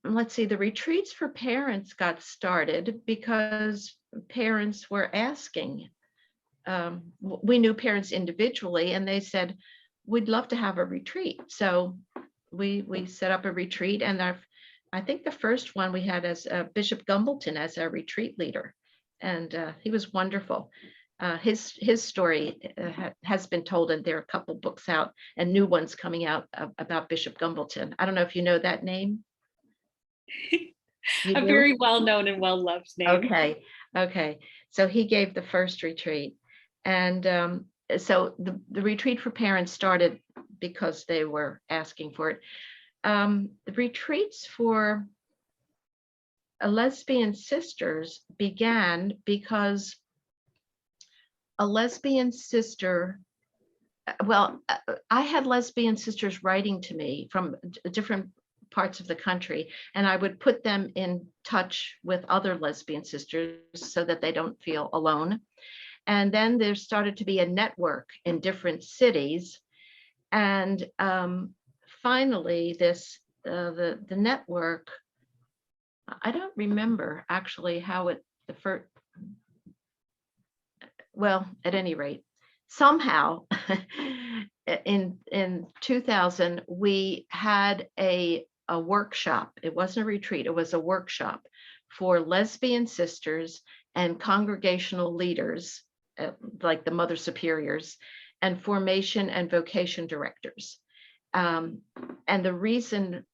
Let's see, the retreats for parents got started because parents were asking. We knew parents individually, and they said, we'd love to have a retreat. So we set up a retreat, and I think the first one we had as Bishop Gumbleton as our retreat leader, and he was wonderful. His story has been told, and there are a couple books out and new ones coming out about Bishop Gumbleton. I don't know if you know that name. A very well-known and well-loved name. Okay. So he gave the first retreat, and so the retreat for parents started because they were asking for it. The retreats for lesbian sisters began because a lesbian sister, I had lesbian sisters writing to me from different parts of the country, and I would put them in touch with other lesbian sisters so that they don't feel alone. And then there started to be a network in different cities. And finally, the network, I don't remember actually how it, the first, well, at any rate, somehow in 2000, we had a workshop. It wasn't a retreat, it was a workshop for lesbian sisters and congregational leaders, like the Mother Superiors, and formation and vocation directors. And the reason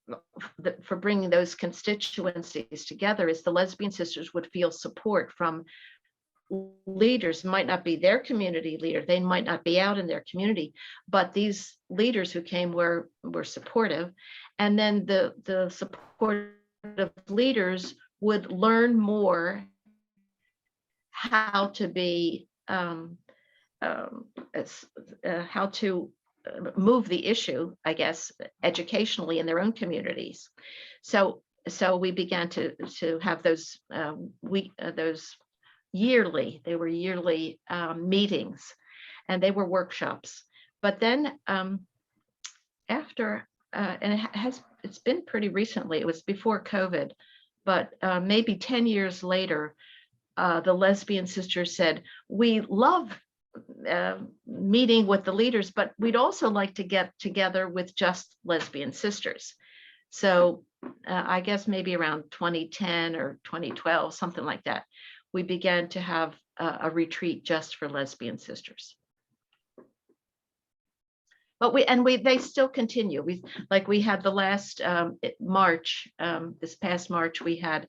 for bringing those constituencies together is the lesbian sisters would feel support from leaders. Might not be their community leader, they might not be out in their community, but these leaders who came were supportive. And then the supportive leaders would learn more how to be how to move the issue, I guess, educationally in their own communities. So we began to have those those yearly, they were yearly meetings, and they were workshops. But then after, and it's been pretty recently, it was before COVID, but maybe 10 years later, the lesbian sisters said, we love meeting with the leaders, but we'd also like to get together with just lesbian sisters. So I guess maybe around 2010 or 2012, something like that, we began to have a retreat just for lesbian sisters. But they still continue. We had the last March, this past March, we had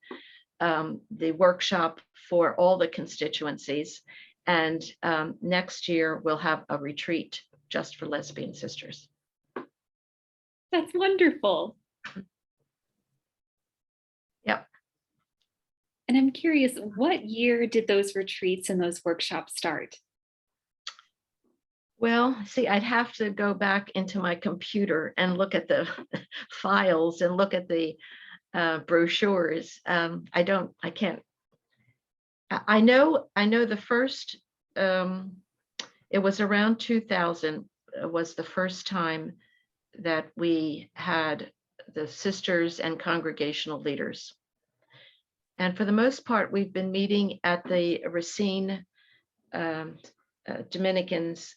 the workshop for all the constituencies. And next year we'll have a retreat just for lesbian sisters. That's wonderful. Yep. And I'm curious, what year did those retreats and those workshops start? Well, see, I'd have to go back into my computer and look at the files and look at the brochures. I can't. I know the first, it was around 2000 was the first time that we had the sisters and congregational leaders. And for the most part, we've been meeting at the Racine Dominicans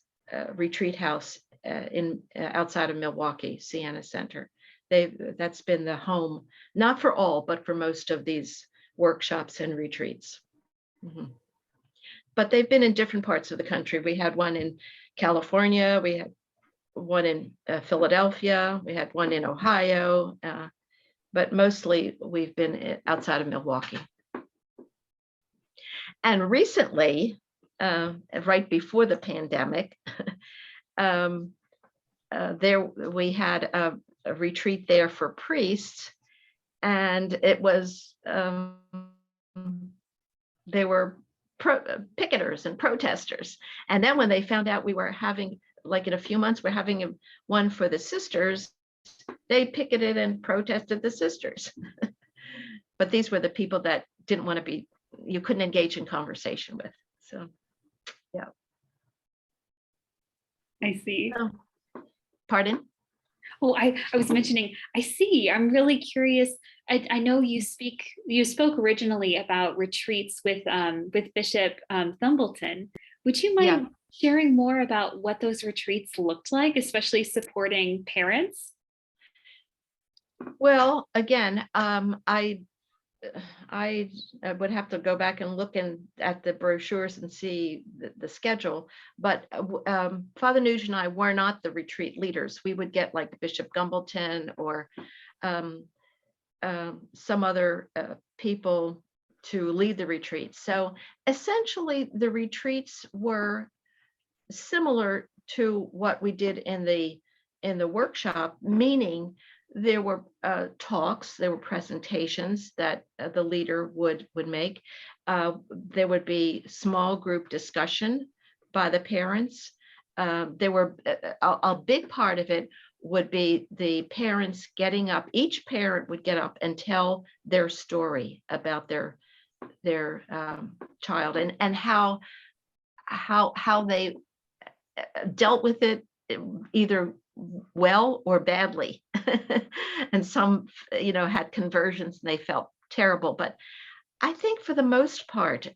retreat house outside of Milwaukee, Siena Center. That's been the home, not for all, but for most of these workshops and retreats. Mm-hmm. But they've been in different parts of the country. We had one in California, we had one in Philadelphia, we had one in Ohio, but mostly we've been outside of Milwaukee. And recently, right before the pandemic, we had a retreat there for priests, and it was they were picketers and protesters. And then when they found out we were having, like in a few months, we're having one for the sisters, they picketed and protested the sisters. But these were the people that didn't want to be, you couldn't engage in conversation with. So, yeah. I see. Pardon? Oh, I was mentioning, I see. I'm really curious. I know you spoke originally about retreats with Bishop Thumbleton. Would you mind sharing more about what those retreats looked like, especially supporting parents? Well, again, I would have to go back and look at the brochures and see the schedule, but Father Nugent and I were not the retreat leaders. We would get like Bishop Gumbleton or some other people to lead the retreats. So essentially the retreats were similar to what we did in the workshop, meaning there were talks, there were presentations that the leader would make. There would be small group discussion by the parents. there were a big part of it would be the parents getting up. Each parent would get up and tell their story about their child, and how they dealt with it, either well or badly. And some, had conversions and they felt terrible. But I think for the most part,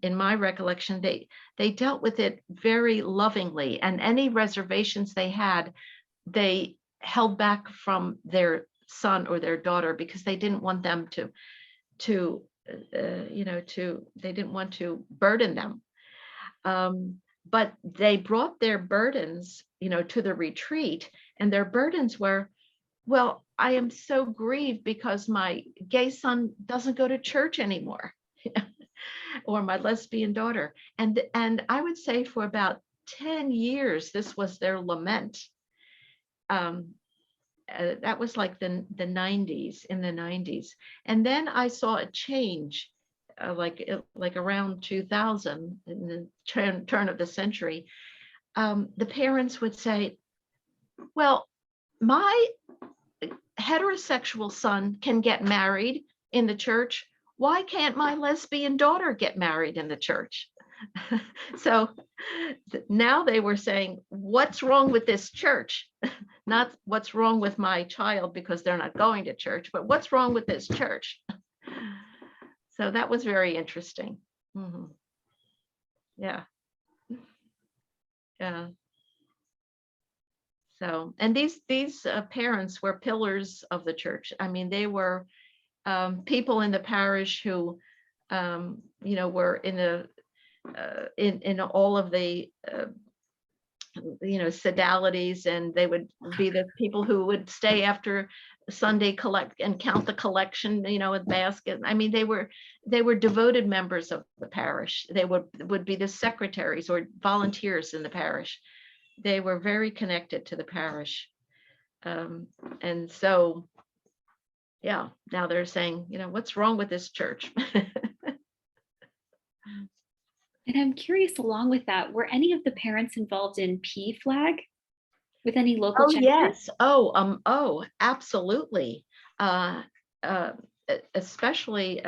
in my recollection, they dealt with it very lovingly, and any reservations they had, they held back from their son or their daughter, because they didn't want them to they didn't want to burden them. But they brought their burdens, to the retreat, and their burdens were, well, I am so grieved because my gay son doesn't go to church anymore, or my lesbian daughter. And I would say for about 10 years, this was their lament. That was like the 90s, in the 90s. And then I saw a change, like around 2000, in the turn of the century. The parents would say, well, my heterosexual son can get married in the church. Why can't my lesbian daughter get married in the church? So now they were saying, what's wrong with this church? Not what's wrong with my child because they're not going to church, but what's wrong with this church? So that was very interesting. Mm-hmm. Yeah. Yeah. So, and these parents were pillars of the church. I mean, they were people in the parish who, were in the in all of the sodalities, and they would be the people who would stay after Sunday, collect and count the collection, with basket. I mean, they were devoted members of the parish. They would be the secretaries or volunteers in the parish. They were very connected to the parish. And so, yeah, now they're saying, what's wrong with this church? And I'm curious, along with that, were any of the parents involved in PFLAG with any local chapters? Yes. Oh, absolutely. Especially,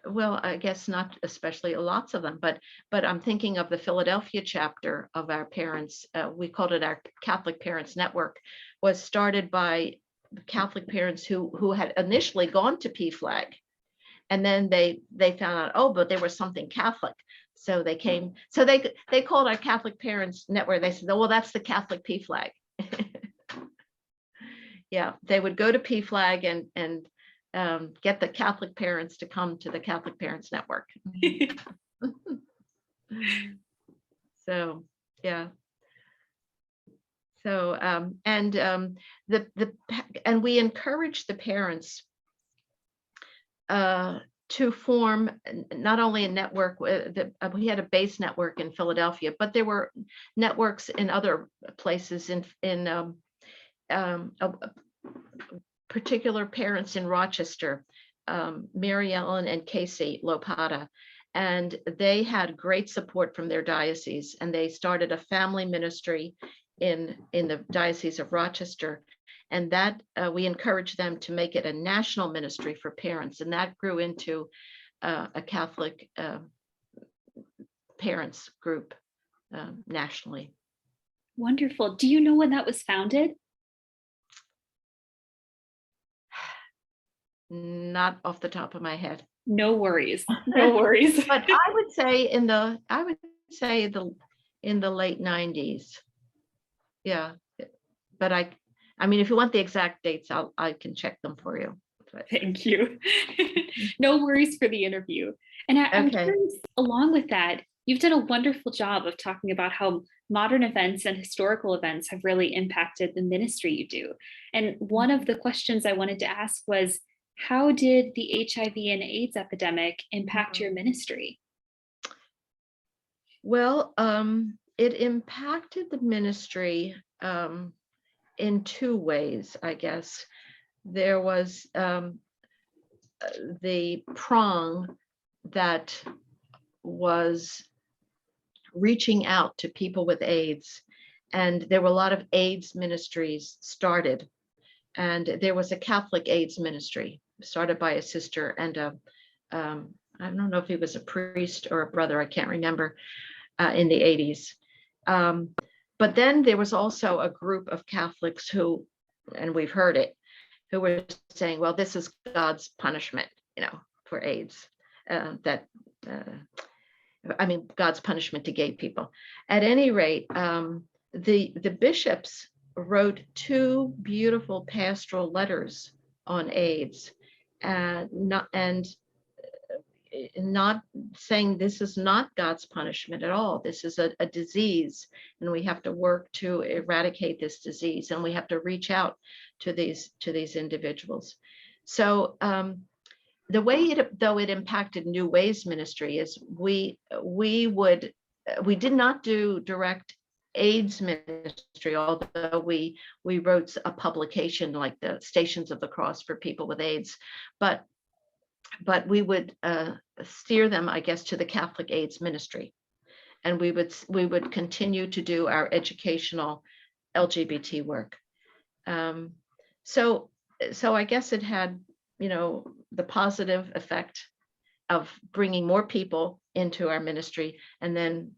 well, I guess not especially, lots of them, but I'm thinking of the Philadelphia chapter of our parents. We called it our Catholic Parents Network. Was started by Catholic parents who had initially gone to PFLAG, and then they found out, oh, but there was something Catholic. So they came, so they called our Catholic Parents Network. They said, oh, well, that's the Catholic PFLAG. Yeah, they would go to PFLAG and get the Catholic parents to come to the Catholic Parents Network. So, yeah. So, and we encourage the parents to form not only a network. We had a base network in Philadelphia, but there were networks in other places in particular parents in Rochester, Mary Ellen and Casey Lopata, and they had great support from their diocese, and they started a family ministry in the Diocese of Rochester, and that we encouraged them to make it a national ministry for parents, and that grew into a Catholic parents group nationally. Wonderful. Do you know when that was founded? Not off the top of my head. No worries. No worries. But I would say in the late 90s. Yeah. But I mean, if you want the exact dates, I can check them for you. But. Thank you. No worries for the interview. And I'm curious, along with that, you've done a wonderful job of talking about how modern events and historical events have really impacted the ministry you do. And one of the questions I wanted to ask was, how did the HIV and AIDS epidemic impact your ministry? Well, it impacted the ministry in two ways, I guess. There was the prong that was reaching out to people with AIDS. And there were a lot of AIDS ministries started. And there was a Catholic AIDS ministry started by a sister and I don't know if he was a priest or a brother, I can't remember, in the 80s. But then there was also a group of Catholics who, and we've heard it, who were saying, well, this is God's punishment, for AIDS. God's punishment to gay people. At any rate, the bishops wrote 2 beautiful pastoral letters on AIDS, and not saying this is not God's punishment at all. This is a disease, and we have to work to eradicate this disease, and we have to reach out to these individuals. So the way it impacted New Ways ministry is we did not do direct AIDS ministry, although we wrote a publication like the Stations of the Cross for people with AIDS, but we would steer them, I guess, to the Catholic AIDS ministry, and we would continue to do our educational LGBT work. So I guess it had, the positive effect of bringing more people into our ministry, and then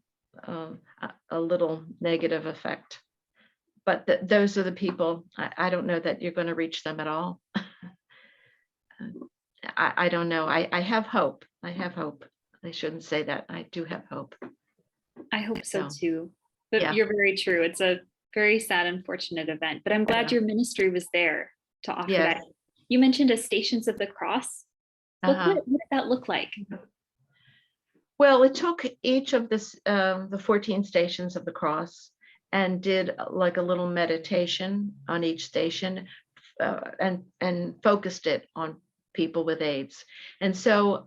a little negative effect. But those are the people. I don't know that you're going to reach them at all. I don't know. I have hope. I have hope. I shouldn't say that. I do have hope. I hope so too. But yeah. You're very true. It's a very sad, unfortunate event. But I'm glad your ministry was there to offer that. You mentioned a Stations of the Cross. What did that look like? Well, it took each of the 14 Stations of the Cross and did like a little meditation on each station, and focused it on people with AIDS. And so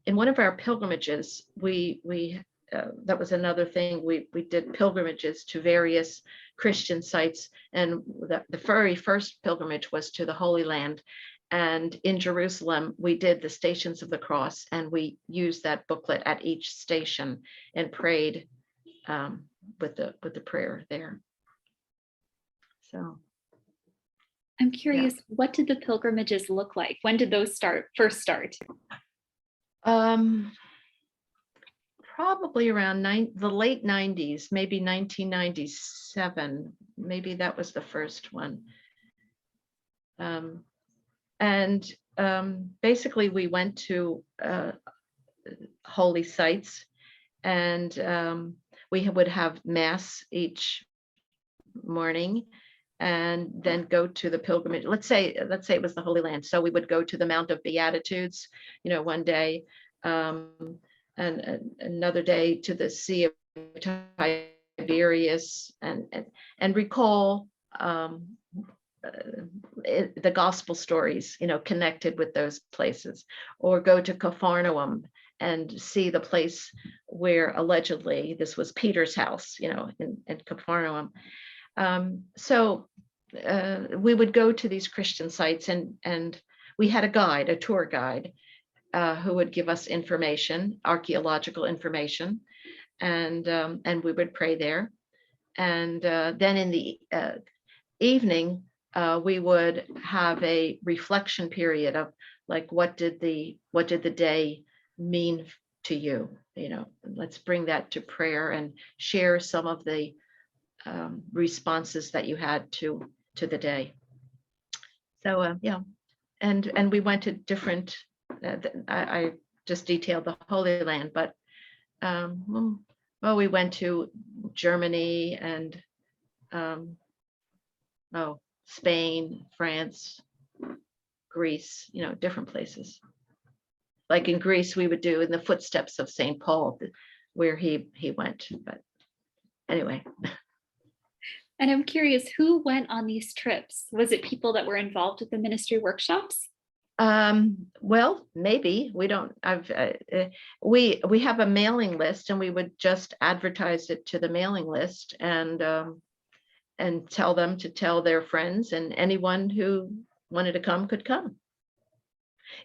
in one of our pilgrimages, we that was another thing, we did pilgrimages to various Christian sites, and the very first pilgrimage was to the Holy Land. And in Jerusalem, we did the Stations of the Cross, and we used that booklet at each station and prayed with the prayer there. So I'm curious, what did the pilgrimages look like? When did those first start? Probably around the late 90s, maybe 1997. Maybe that was the first one. And basically we went to holy sites, and we would have mass each morning, and then go to the pilgrimage. Let's say it was the Holy Land, so we would go to the Mount of Beatitudes, one day, and another day to the Sea of Tiberias, and recall the gospel stories, connected with those places, or go to Capharnaum and see the place where allegedly this was Peter's house, in Capharnaum. So we would go to these Christian sites, and we had a tour guide, who would give us information, archaeological information, and we would pray there. And then in the evening, we would have a reflection period of like, what did the day mean to you? Let's bring that to prayer and share some of the responses that you had to the day. So and we went to different. I just detailed the Holy Land, but we went to Germany and Spain, France, Greece, different places. Like in Greece, we would do in the footsteps of St. Paul, where he went. But anyway. And I'm curious, who went on these trips? Was it people that were involved with the ministry workshops? Well, maybe. We don't. We have a mailing list, and we would just advertise it to the mailing list, and tell them to tell their friends, and anyone who wanted to come could come.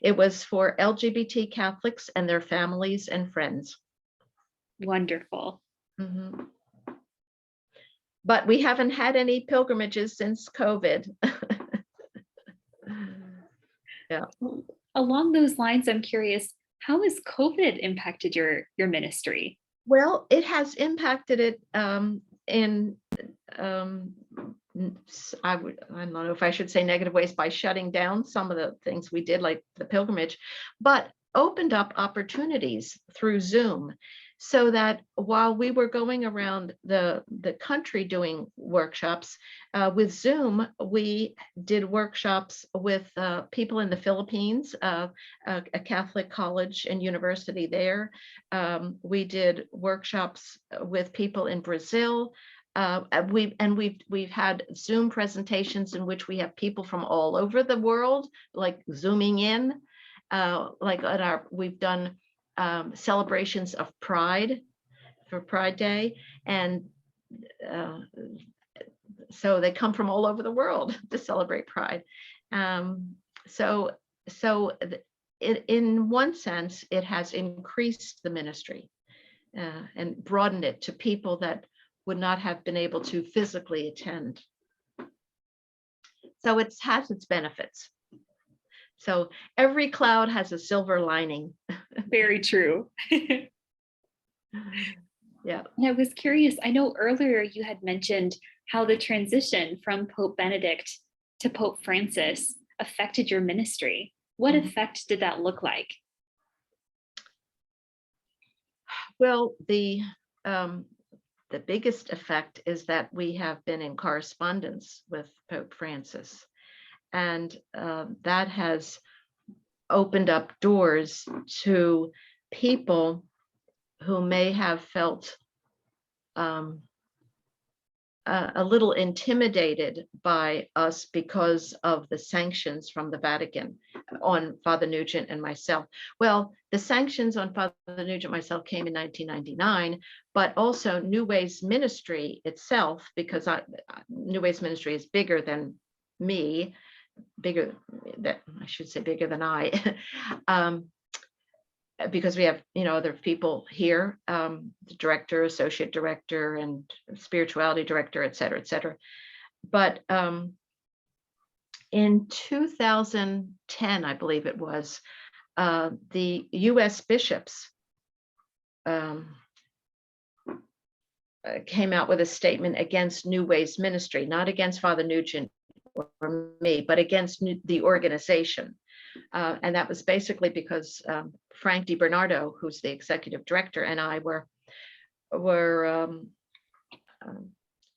It was for LGBT Catholics and their families and friends. Wonderful. Mhm. But we haven't had any pilgrimages since COVID. Yeah. Along those lines, I'm curious, how has COVID impacted your ministry? Well, it has impacted it in um, I don't know if I should say negative ways by shutting down some of the things we did, like the pilgrimage, but opened up opportunities through Zoom, so that while we were going around the country doing workshops with Zoom, we did workshops with people in the Philippines, a Catholic college and university there. We did workshops with people in Brazil. We've had Zoom presentations in which we have people from all over the world, like zooming in. Like we've done celebrations of Pride for Pride Day, and so they come from all over the world to celebrate Pride. So in one sense, it has increased the ministry and broadened it to people that would not have been able to physically attend. So it has its benefits. So every cloud has a silver lining. Very true. Yeah. And I was curious, I know earlier you had mentioned how the transition from Pope Benedict to Pope Francis affected your ministry. What effect did that look like? Well, the biggest effect is that we have been in correspondence with Pope Francis, and that has opened up doors to people who may have felt a little intimidated by us because of the sanctions from the Vatican on Father Nugent and myself. Well, the sanctions on Father Nugent and myself came in 1999, but also New Ways Ministry itself, because New Ways Ministry is bigger than me, bigger than I, because we have, other people here, the director, associate director, and spirituality director, et cetera, et cetera. But in 2010, I believe it was, the US bishops came out with a statement against New Ways Ministry, not against Father Nugent or me, but against the organization. And that was basically because Frank DiBernardo, who's the executive director, and I were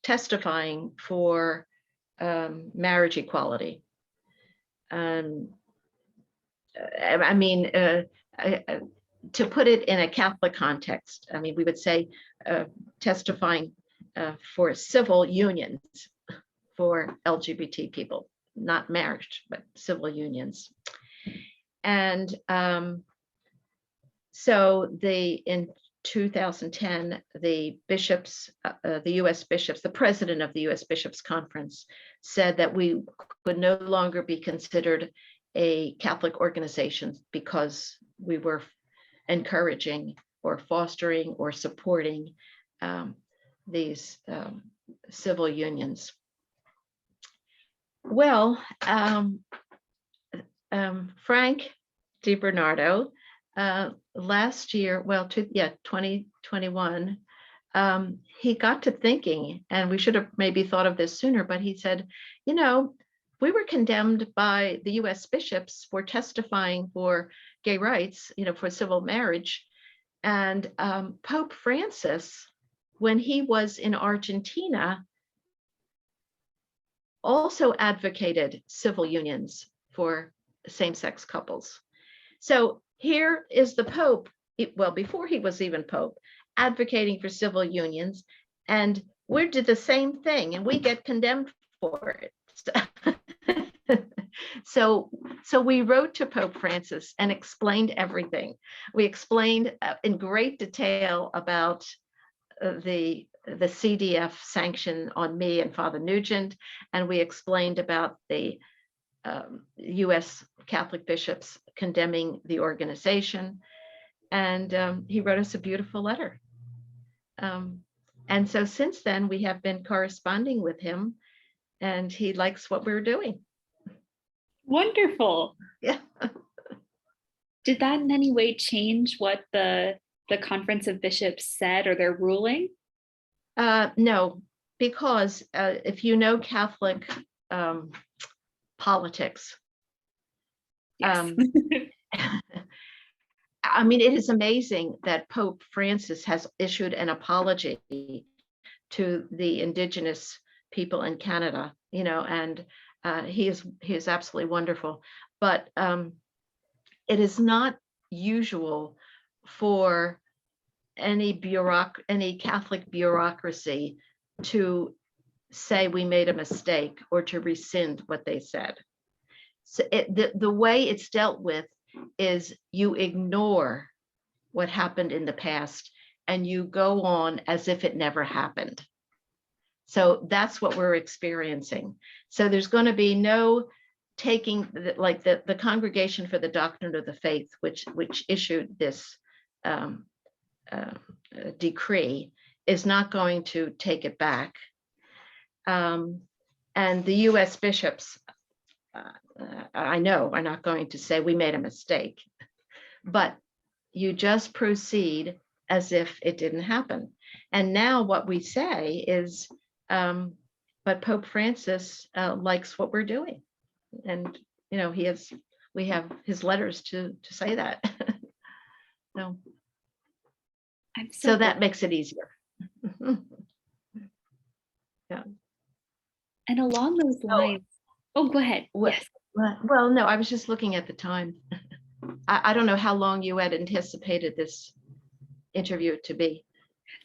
testifying for marriage equality. To put it in a Catholic context, we would say testifying for civil unions for LGBT people, not marriage, but civil unions. And so in 2010, the bishops, the US bishops, the president of the US Bishops Conference said that we could no longer be considered a Catholic organization because we were encouraging or fostering or supporting these civil unions. Well, Frank DiBernardo, last year, 2021, he got to thinking, and we should have maybe thought of this sooner, but he said, we were condemned by the US bishops for testifying for gay rights, for civil marriage. And Pope Francis, when he was in Argentina, also advocated civil unions for same-sex couples. So here is the Pope, before he was even Pope, advocating for civil unions, and we did the same thing, and we get condemned for it. So we wrote to Pope Francis and explained everything. We explained in great detail about the CDF sanction on me and Father Nugent, and we explained about the US Catholic bishops condemning the organization. And he wrote us a beautiful letter. And so since then, we have been corresponding with him, and he likes what we're doing. Wonderful. Yeah. Did that in any way change what the Conference of Bishops said or their ruling? No, because if you know Catholic politics, Yes. I mean, it is amazing that Pope Francis has issued an apology to the Indigenous people in Canada, and he is absolutely wonderful. But it is not usual for any Catholic bureaucracy to say we made a mistake or to rescind what they said. So the way it's dealt with is you ignore what happened in the past and you go on as if it never happened. So that's what we're experiencing. So there's going to be no taking, like the Congregation for the Doctrine of the Faith, which issued this decree, is not going to take it back. And the U.S. bishops, I know, are not going to say we made a mistake, but you just proceed as if it didn't happen. And now what we say is, but Pope Francis likes what we're doing. And, we have his letters to say that. So that makes it easier. Yeah. And along those lines, go ahead. Yes. Well, no, I was just looking at the time. I don't know how long you had anticipated this interview to be.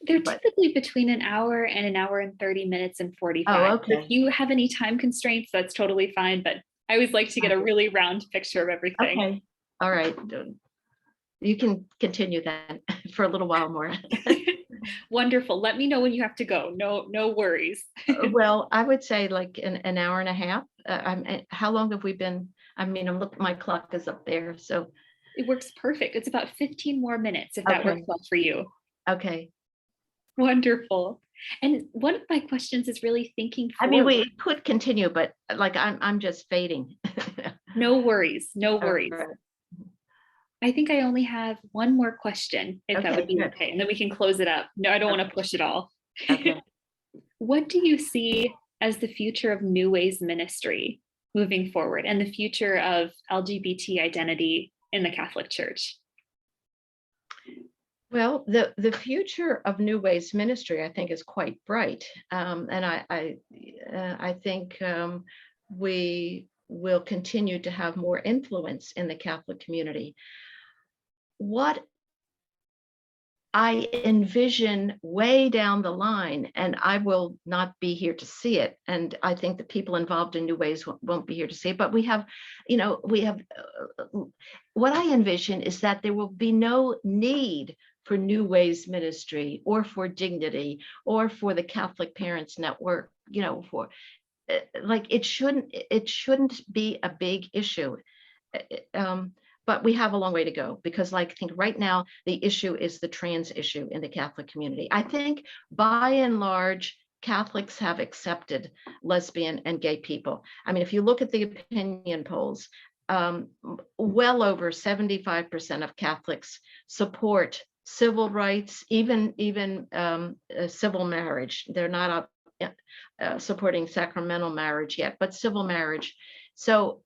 They're typically between an hour and an hour and 30 minutes and 45. Oh, okay. If you have any time constraints, that's totally fine. But I always like to get a really round picture of everything. Okay. All right. You can continue that for a little while more. Wonderful. Let me know when you have to go. No worries. Well, I would say like an hour and a half. How long have we been? I mean, look, my clock is up there, so. It works perfect. It's about 15 more minutes if that works well for you. Okay. Wonderful. And one of my questions is really thinking forward. I mean, we could continue, but like I'm just fading. No worries. No worries. Right. I think I only have one more question, if that would be okay. And then we can close it up. No, I don't want to push it all. Okay. What do you see as the future of New Ways ministry moving forward and the future of LGBT identity in the Catholic Church? Well, the future of New Ways ministry, I think, is quite bright. And I think we will continue to have more influence in the Catholic community. What I envision way down the line, and I will not be here to see it, and I think the people involved in New Ways won't be here to see it, but we have what I envision is that there will be no need for New Ways ministry or for Dignity or for the Catholic Parents Network, for like it shouldn't be a big issue. But we have a long way to go because, like, I think right now the issue is the trans issue in the Catholic community. I think by and large, Catholics have accepted lesbian and gay people. I mean, if you look at the opinion polls, well over 75% of Catholics support civil rights, even civil marriage. They're not supporting sacramental marriage yet, but civil marriage. So,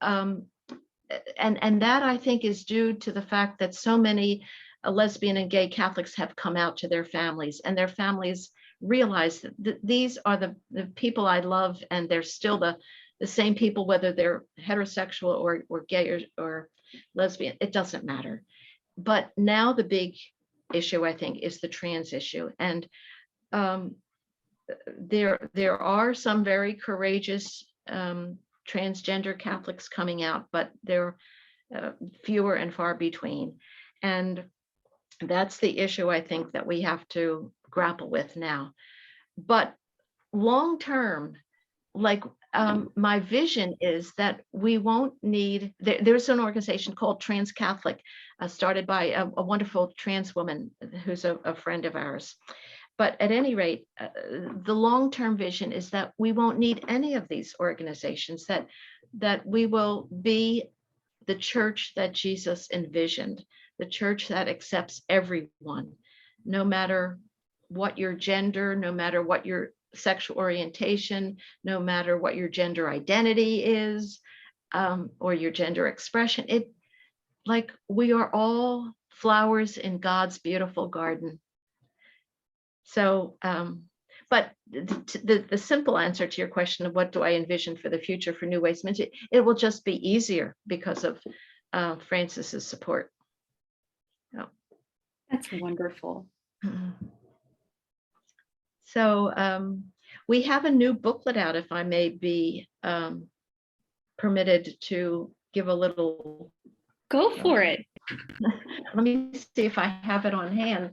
and that I think is due to the fact that so many lesbian and gay Catholics have come out to their families, and their families realize that these are the people I love, and they're still the same people, whether they're heterosexual or gay or lesbian. It doesn't matter. But now the big issue, I think, is the trans issue, and there are some very courageous transgender Catholics coming out, but they're fewer and far between. And that's the issue I think that we have to grapple with now. But long term, like my vision is that we won't need, there's an organization called Trans Catholic, started by a wonderful trans woman who's a friend of ours. But at any rate, the long-term vision is that we won't need any of these organizations, that we will be the church that Jesus envisioned, the church that accepts everyone, no matter what your gender, no matter what your sexual orientation, no matter what your gender identity is, or your gender expression. Like we are all flowers in God's beautiful garden. So, but the simple answer to your question of what do I envision for the future for New Westminster, it will just be easier because of Francis's support. Oh. That's wonderful. So we have a new booklet out, if I may be permitted to give a little. Go for it. Let me see if I have it on hand.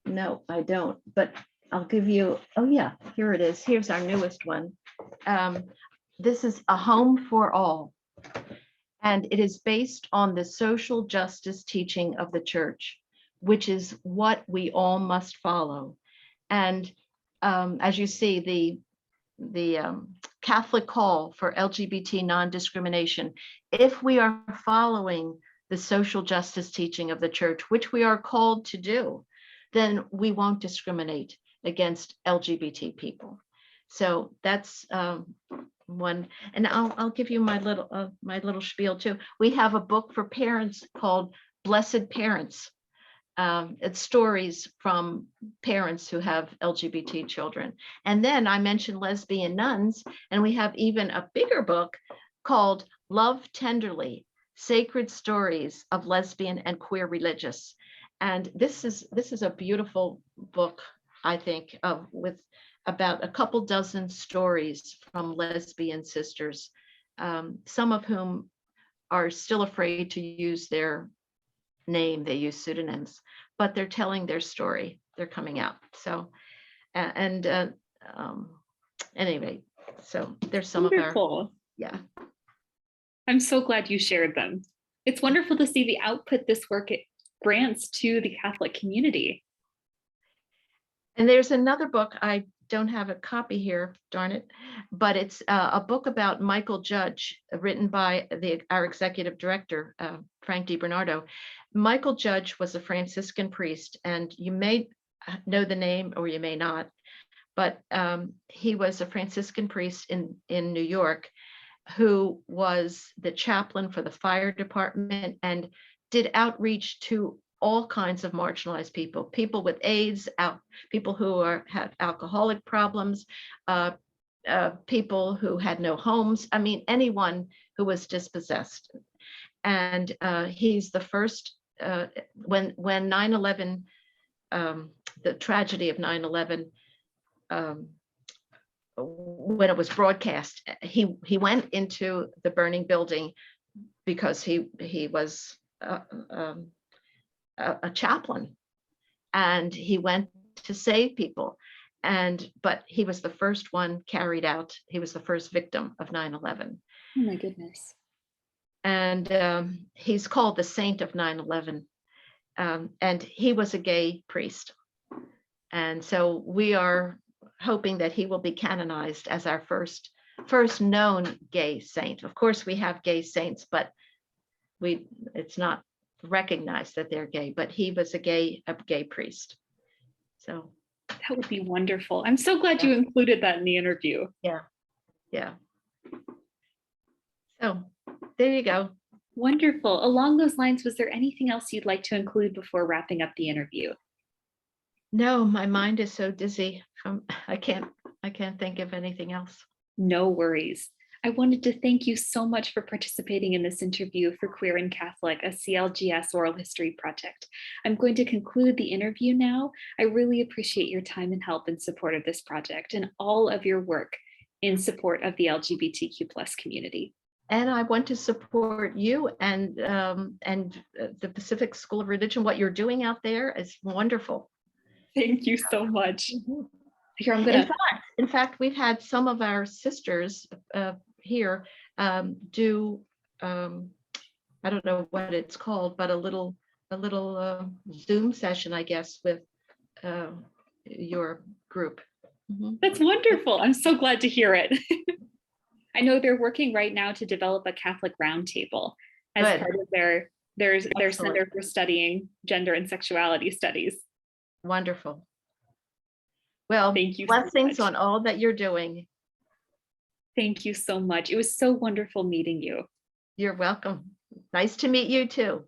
No, I don't, but I'll give you, oh yeah, here it is. Here's our newest one. This is A Home for All. And it is based on the social justice teaching of the church, which is what we all must follow. And as you see, the Catholic call for LGBT non-discrimination, if we are following the social justice teaching of the church, which we are called to do, then we won't discriminate against LGBT people. So that's one, and I'll give you my little spiel too. We have a book for parents called Blessed Parents. It's stories from parents who have LGBT children. And then I mentioned lesbian nuns, and we have even a bigger book called Love Tenderly: Sacred Stories of Lesbian and Queer Religious. And this is a beautiful book, I think, with about a couple dozen stories from lesbian sisters, some of whom are still afraid to use their name. They use pseudonyms, but they're telling their story. They're coming out. So, anyway, so there's some Wonderful. of our, yeah. I'm so glad you shared them. It's wonderful to see the output this work grants to the Catholic community. And there's another book, I don't have a copy here, darn it, but it's a book about Michael Judge, written by our executive director, Frank DiBernardo. Michael Judge was a Franciscan priest, and you may know the name or you may not, but he was a Franciscan priest in New York who was the chaplain for the fire department and did outreach to all kinds of marginalized people, people with AIDS, people who had alcoholic problems, people who had no homes. I mean, anyone who was dispossessed. And he's the first, when 9/11, the tragedy of 9/11, when it was broadcast, he went into the burning building because he was a chaplain, and he went to save people, but he was the first one carried out. He was the first victim of 9/11. Oh my goodness. And he's called the Saint of 9/11, and he was a gay priest, and so we are hoping that he will be canonized as our first known gay saint. Of course, we have gay saints, but it's not recognized that they're gay, but he was a gay priest. So that would be wonderful. I'm so glad you included that in the interview. Yeah. So there you go. Wonderful. Along those lines, was there anything else you'd like to include before wrapping up the interview? No, my mind is so dizzy. I can't think of anything else. No worries. I wanted to thank you so much for participating in this interview for Queer and Catholic, a CLGS oral history project. I'm going to conclude the interview now. I really appreciate your time and help in support of this project and all of your work in support of the LGBTQ+ community. And I want to support you and the Pacific School of Religion. What you're doing out there is wonderful. Thank you so much. Here, in fact, we've had some of our sisters here do, I don't know what it's called, but a little little Zoom session, I guess, with your group. That's wonderful. I'm so glad to hear it. I know they're working right now to develop a Catholic roundtable as Good. part of their Excellent. Center for Studying Gender and Sexuality Studies. Wonderful. Well, Thank you. blessings So much. on all that you're doing. Thank you so much. It was so wonderful meeting you. You're welcome. Nice to meet you too.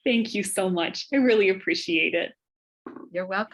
Thank you so much. I really appreciate it. You're welcome.